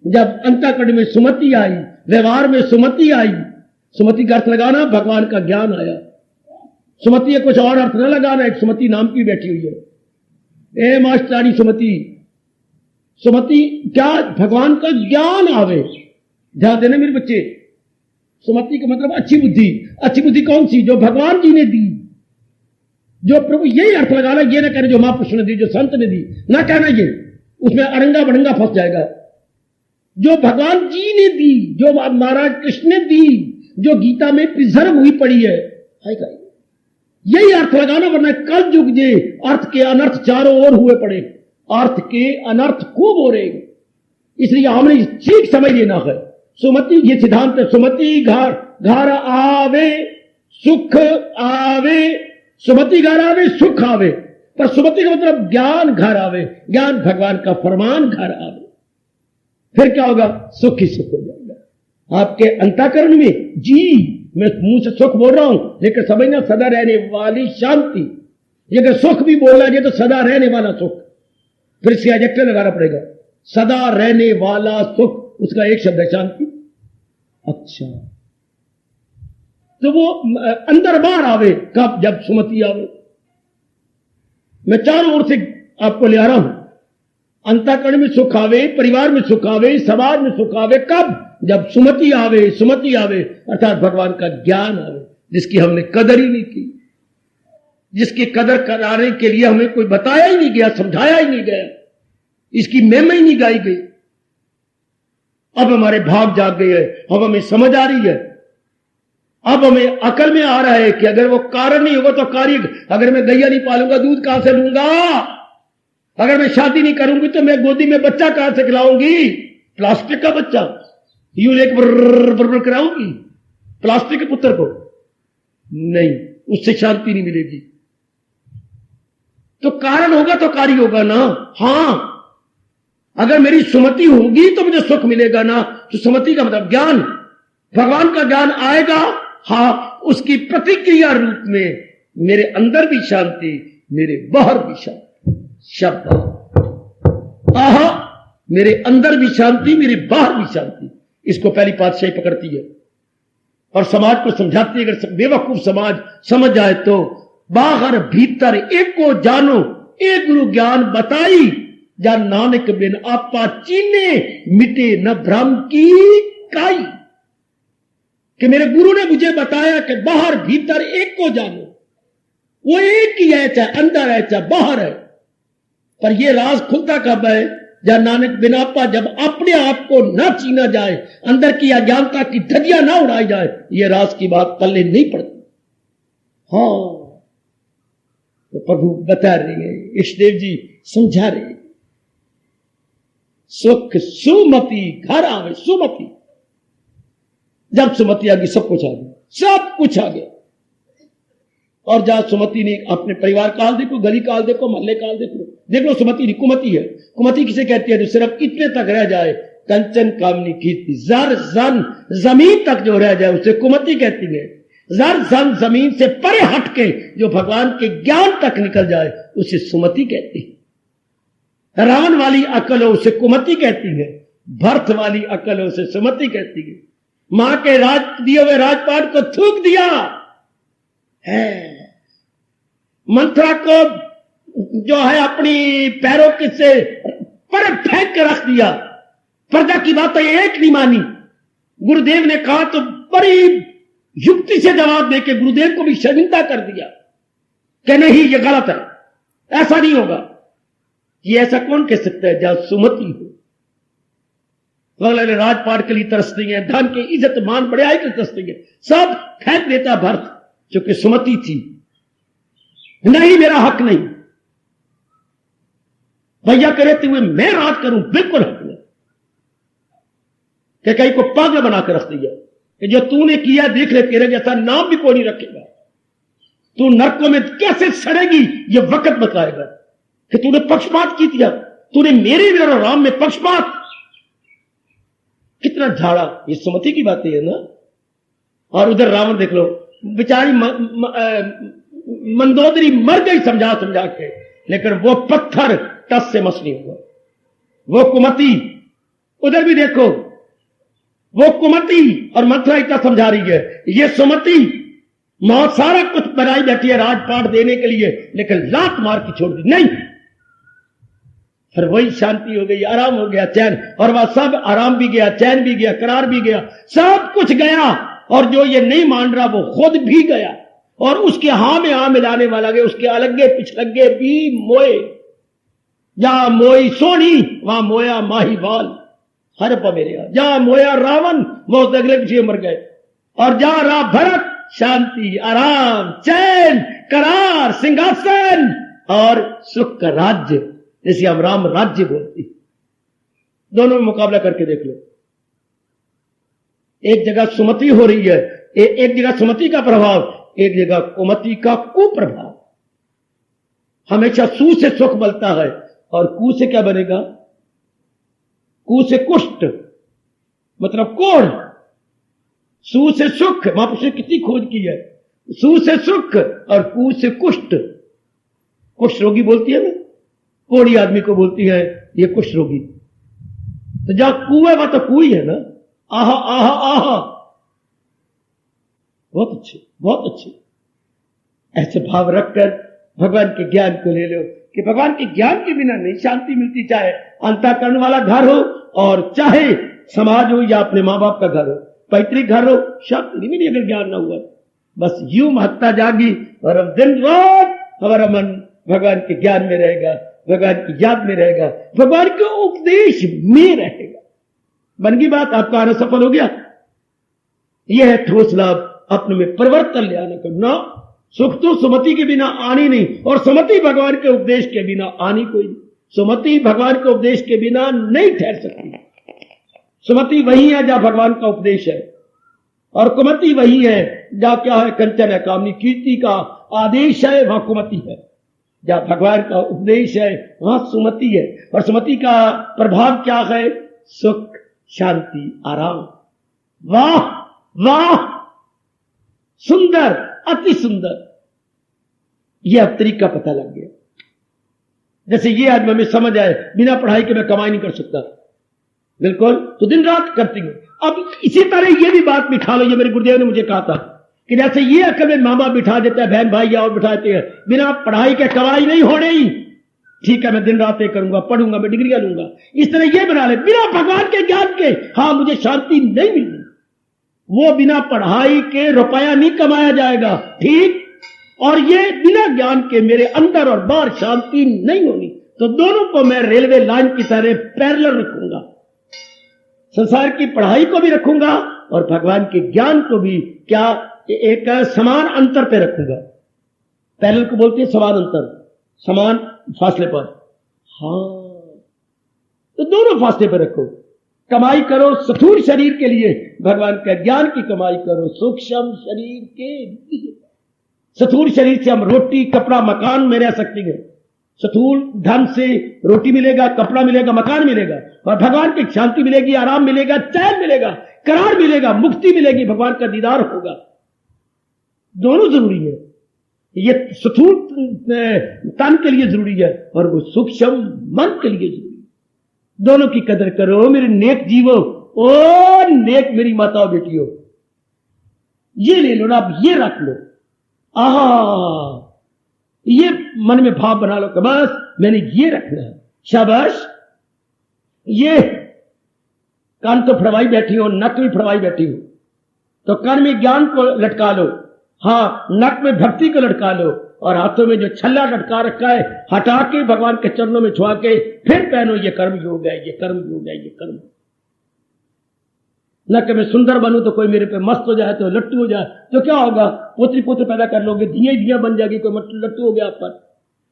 जब अंतःकरण में सुमति आई, व्यवहार में सुमति आई। सुमति का अर्थ लगाना, भगवान का ज्ञान आया। सुमति है कुछ और अर्थ न लगाना, एक सुमति नाम की बैठी हुई है। ए मास्टरानी सुमति, सुमति क्या? भगवान का ज्ञान आवे। ध्यान देना मेरे बच्चे, सुमति का मतलब अच्छी बुद्धि। अच्छी बुद्धि कौन सी? जो भगवान जी ने दी, जो प्रभु, यही अर्थ लगाना, ये ना कहना जो महापुरुष ने दी, जो संत ने दी, ना कहना ये। उसमें अरंगा बड़ंगा फंस जाएगा। जो भगवान जी ने दी, जो महाराज कृष्ण ने दी, जो गीता में प्रिजर्व हुई पड़ी है, यही अर्थ लगाना, वरना कल युग जे अर्थ के अनर्थ चारों ओर हुए पड़े, अर्थ के अनर्थ खूब हो रहे। इसलिए हमने ठीक समझ लेना है। सुमति ये सिद्धांत है, सुमति घर आवे सुख आवे, सुमति घर आवे सुख आवे, पर सुमति का मतलब ज्ञान घर आवे, ज्ञान भगवान का फरमान घर आवे, फिर क्या होगा? सुख ही सुख हो जाएगा आपके अंतःकरण में। जी मैं मुंह से सुख बोल रहा हूं, लेकिन समझना सदा रहने वाली शांति। ये अगर सुख भी बोलना है तो सदा रहने वाला सुख, फिर इसके एडजेक्टिव लगाना पड़ेगा, सदा रहने वाला सुख, उसका एक शब्द है शांति। अच्छा, तो वो अंदर बाहर आवे कब? जब सुमति आवे। मैं चारों ओर से आपको ले आ रहा हूं, अंतःकरण में सुख आवे, परिवार में सुख आवे, समाज में सुख आवे, कब? जब सुमति आवे, सुमति आवे अर्थात भगवान का ज्ञान आवे, जिसकी हमने कदर ही नहीं की, जिसकी कदर कराने के लिए हमें कोई बताया ही नहीं गया, समझाया ही नहीं गया, इसकी महिमा ही नहीं गाई गई। अब हमारे भाग जाग गए हैं, अब हमें समझ आ रही है, अब हमें अकल में आ रहा है कि अगर वो कारण नहीं होगा तो कार्य। अगर मैं गैया नहीं पालूंगा दूध कहां से लूंगा? अगर मैं शादी नहीं करूंगी तो मैं गोदी में बच्चा कहां से खिलाऊंगी? प्लास्टिक का बच्चा यूं लेकर बरबर कराऊंगी प्लास्टिक के पुत्र को? नहीं, उससे शांति नहीं मिलेगी। तो कारण होगा तो कार्य होगा ना। हां, अगर मेरी सुमति होगी तो मुझे सुख मिलेगा ना। तो सुमति का मतलब ज्ञान, भगवान का ज्ञान आएगा। हां, उसकी प्रतिक्रिया रूप में मेरे अंदर भी शांति, मेरे बाहर भी शांति। शब्द आहा, मेरे अंदर भी शांति, मेरे बाहर भी शांति। इसको पहली पातशाही पकड़ती है और समाज को समझाती है। अगर बेवकूफ समाज समझ जाए तो बाहर भीतर एक को जानो, एक गुरु ज्ञान बताई, जान नानक बिन आपा चीने, मिटे न भ्रम की काई। कि मेरे गुरु ने मुझे बताया कि बाहर भीतर एक को जानो, वो एक ही है, चाहे अंदर है चाहे बाहर है। पर यह राज खुलता कब है? जब नानक बिन आपा, जब अपने आप को न चीना जाए, अंदर की अज्ञानता की धज्जियां ना उड़ाई जाए, यह राज की बात पल्ले नहीं पड़ती। हाँ, तो प्रभु बता रहे हैं, इष्टदेव जी समझा रहे हैं, सुख सुमति घर आवे, सुमति। जब सुमति आ गई सब कुछ आ गया, सब कुछ आ गया। और जहां सुमति ने अपने परिवार काल देखो, गली काल देखो, मोहल्ले काल देखो, देख लो सुमति नहीं, कुमति है। कुमति किसे कहती है? जो सिर्फ इतने तक रह जाए, कंचन कामनी कीर्ति, जर जन जमीन तक जो रह जाए उसे कुमति कहती है। जर जन जमीन से परे हटके जो भगवान के ज्ञान तक निकल जाए उसे सुमति कहती है। रावण वाली अकल हो उसे कुमति कहती है, भरत वाली अकल हो उसे सुमति कहती है। मां के राज दिए हुए राजपाट को थूक दिया है, मंत्रा को जो है अपनी पैरों के से पर फेंक के रख दिया, प्रजा की बातें एक नहीं मानी। गुरुदेव ने कहा तो बड़ी युक्ति से जवाब देके गुरुदेव को भी शर्मिंदा कर दिया कि नहीं ये गलत है, ऐसा नहीं होगा। ये ऐसा कौन कह सकता है जहां सुमति हो? राजपाट के लिए तरसती है, धन की इज्जत मान बड़ाई के तरसती है, सब फेंक देता भरत, क्योंकि सुमति थी। नहीं, मेरा हक नहीं, भैया कहते हुए मैं राज करूं, बिल्कुल हक नहीं। कि कहीं को पागल बना कर रख दिया कि जो तूने किया देख ले, तेरे जैसा नाम भी कोई नहीं रखेगा, तू नरकों में कैसे सड़ेगी ये वक्त बताएगा। कि तूने पक्षपात की दिया, तूने मेरे भी और राम में पक्षपात, कितना झाड़ा। ये सुमति की बातें है ना। और उधर रावण देख लो, बेचारी मंदोदरी मर गई समझा समझा के, लेकिन वो पत्थर टस से मस नहीं हुआ। वो कुमति, उधर भी देखो वो कुमति और मथुरा इतना समझा रही है, ये सुमति मौत सारा कुछ बनाई बैठी है राजपाट देने के लिए, लेकिन लात मार के छोड़ दी। नहीं, फिर वही शांति हो गई, आराम हो गया, चैन। और वह सब आराम भी गया, चैन भी गया, करार भी गया, सब कुछ गया। और जो ये नहीं मान रहा वो खुद भी गया, और उसके हां में हां मिलाने वाला गया, उसके अलगे पिछलगे भी मोए। जहां मोई सोनी वहां मोया माहीवाल, हर पा मेरे यहाँ। जहां मोया रावण वो अगले पीछे मर गए, और जहां रहा भरत शांति, आराम, चैन, करार, सिंहासन और सुख का राज्य, जैसे हम राम राज्य बोलते हैं। दोनों में मुकाबला करके देख लो। एक जगह सुमति हो रही है, एक जगह सुमति का प्रभाव, एक जगह कुमति का कुप्रभाव। हमेशा सु से सुख मिलता है और कु से क्या बनेगा? कु से कुष्ठ, मतलब कोढ़। सु से सुख, महापुरुष ने कितनी खोज की है। सु से सुख और कु से कुष्ठ। कुष्ठ रोगी बोलती है ना, कोढ़ी आदमी को बोलती है ये कुष्ठ रोगी। तो जहां कु है वहां तो कु ही है ना। आहा आहा आहा, बहुत अच्छे, बहुत अच्छे। ऐसे भाव रखकर भगवान के ज्ञान को ले लो कि भगवान के ज्ञान के बिना नहीं शांति मिलती, चाहे अंतःकरण वाला घर हो और चाहे समाज हो या अपने मां बाप का घर हो, पैतृक घर हो, शांति नहीं मिली अगर ज्ञान ना हुआ। बस यूं महत्ता जागी और हम दिन रात हमारा मन भगवान के ज्ञान में रहेगा, भगवान की याद में रहेगा, भगवान के उपदेश में रहेगा। बन गई बात, आपका आना सफल हो गया। यह है ठोस लाभ, अपने में परिवर्तन ले आने का। ना सुख तो सुमति के बिना आनी नहीं, और सुमति भगवान के उपदेश के बिना आनी कोई नहीं। सुमति भगवान के उपदेश के बिना नहीं ठहर सकती। सुमति वही है जहां भगवान का उपदेश है, और कुमति वही है जहां क्या है? कंचन है, कामनी, कीर्ति का आदेश है, वहां कुमति है। जहां भगवान का उपदेश है वहां सुमति है, और सुमति का प्रभाव क्या है? सुख, शांति, आराम। वाह वाह, सुंदर, अति सुंदर। यह अब तरीका पता लग गया। जैसे ये आज हमें समझ आए, बिना पढ़ाई के मैं कमाई नहीं कर सकता, बिल्कुल, तो दिन रात करती हूं। अब इसी तरह ये भी बात बिठा लो, ये मेरे गुरुदेव ने मुझे कहा था कि जैसे ये अकल में माँ बाप बिठा देता है, बहन भाई और बिठाते हैं, बिना पढ़ाई के कमाई नहीं होने ही। ठीक है, मैं दिन रात ये करूंगा, पढ़ूंगा, मैं डिग्रियां लूंगा, इस तरह ये बना ले। बिना भगवान के ज्ञान के हाँ मुझे शांति नहीं मिलनी, वो बिना पढ़ाई के रुपया नहीं कमाया जाएगा, ठीक। और ये बिना ज्ञान के मेरे अंदर और बाहर शांति नहीं होनी। तो दोनों को मैं रेलवे लाइन की तरह पैरेलल रखूंगा, संसार की पढ़ाई को भी रखूंगा और भगवान के ज्ञान को भी क्या एक समान अंतर पे रखूंगा। पैरेलल को बोलते हैं समान अंतर, समान फासले पर। हाँ, तो दोनों फासले पर रखो। कमाई करो स्थूल शरीर के लिए, भगवान का ज्ञान की कमाई करो सूक्ष्म शरीर के लिए। स्थूल शरीर से हम रोटी, कपड़ा, मकान में रह सकते हैं। स्थूल धन से रोटी मिलेगा, कपड़ा मिलेगा, मकान मिलेगा, और भगवान की शांति मिलेगी, आराम मिलेगा, चैन मिलेगा, करार मिलेगा, मुक्ति मिलेगी, भगवान का दीदार होगा। दोनों जरूरी है। ये स्थूल तन के लिए जरूरी है और वो सूक्ष्म मन के लिए जरूरी है। दोनों की कदर करो मेरे नेक जीवो, ओ नेक मेरी माताओं बेटियों। ये ले लो ना, आप ये रख लो। आहा, ये मन में भाव बना लो कि बस मैंने ये रखना है। शाबाश। ये कान तो फड़वाई बैठी हो, नक भी फड़वाई बैठी हो, तो कान में ज्ञान को लटका लो, हाँ नक में भक्ति को लटका लो, और हाथों में जो छल्ला लटका रखा है हटा के भगवान के चरणों में छुआ के फिर पहनो। ये कर्म योग है, ये कर्म योग है, ये कर्म। न कि मैं सुंदर बनूं तो कोई मेरे पे मस्त हो जाए, तो लट्टू हो जाए तो क्या होगा? पुत्री पुत्र पैदा कर लोगे, धिया बन जाएगी, कोई लट्टू हो गया आप पर।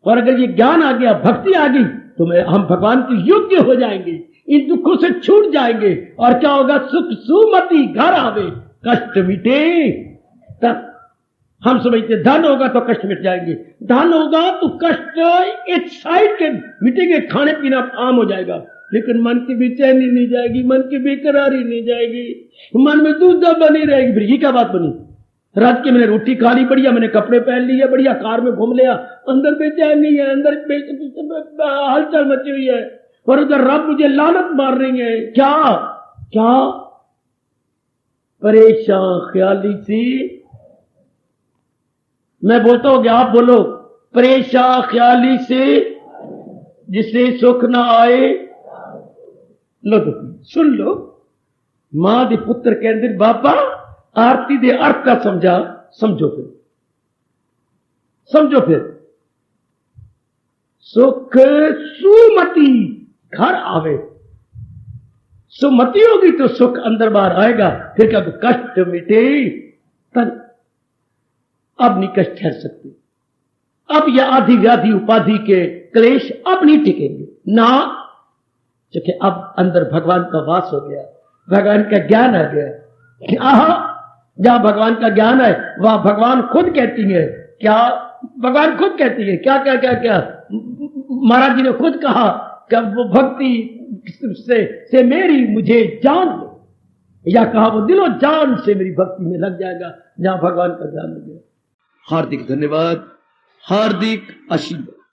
और अगर ये ज्ञान आ गया, भक्ति आ गई, तो हम भगवान के योग्य हो जाएंगे, इन दुखों से छूट जाएंगे। और क्या होगा? सुख सुमति घर आवे, कष्ट मिटे। तब हम समझते धन होगा तो कष्ट मिट जाएंगे, धन होगा तो कष्ट एक साइड के मिटेंगे, खाने पीना आम हो जाएगा, लेकिन मन की बेचैनी नहीं जाएगी, मन की बेकरारी नहीं जाएगी, मन में दुविधा बनी रहेगी। फिर ये क्या बात बनी? रात के मैंने रोटी खा ली बढ़िया, मैंने कपड़े पहन लिए बढ़िया, कार में घूम लिया, अंदर बेचैनी है, अंदर हलचल मची हुई है, और उधर रब मुझे लानत मार रही है। क्या क्या? परेशान ख्याली सी। मैं बोलता हूं कि आप बोलो, परेशान ख्याली से जिसे सुख ना आए। लो सुन लो, मां दे पुत्र कहते बाबा आरती दे अर्थ का समझा, समझो फिर, समझो फिर। सुख सुमति घर आवे। सुमति होगी तो सुख अंदर बाहर आएगा। फिर कब कष्ट मिटे तन। अब नहीं कष्ट ठहर सकते। अब यह आदि व्याधि उपाधि के क्लेश अब नहीं टिकेंगे ना, क्योंकि अब अंदर भगवान का वास हो गया, भगवान का ज्ञान आ गया। आहा, जहां भगवान का ज्ञान है वहां भगवान खुद कहती है। क्या भगवान खुद कहती है? क्या क्या क्या क्या महाराज जी ने खुद कहा कि वो भक्ति से मेरी मुझे जान दे, या कहा वो दिलो जान से मेरी भक्ति में लग जाएगा जहां भगवान का ज्ञान हो गया। हार्दिक धन्यवाद, हार्दिक आशीर्वाद।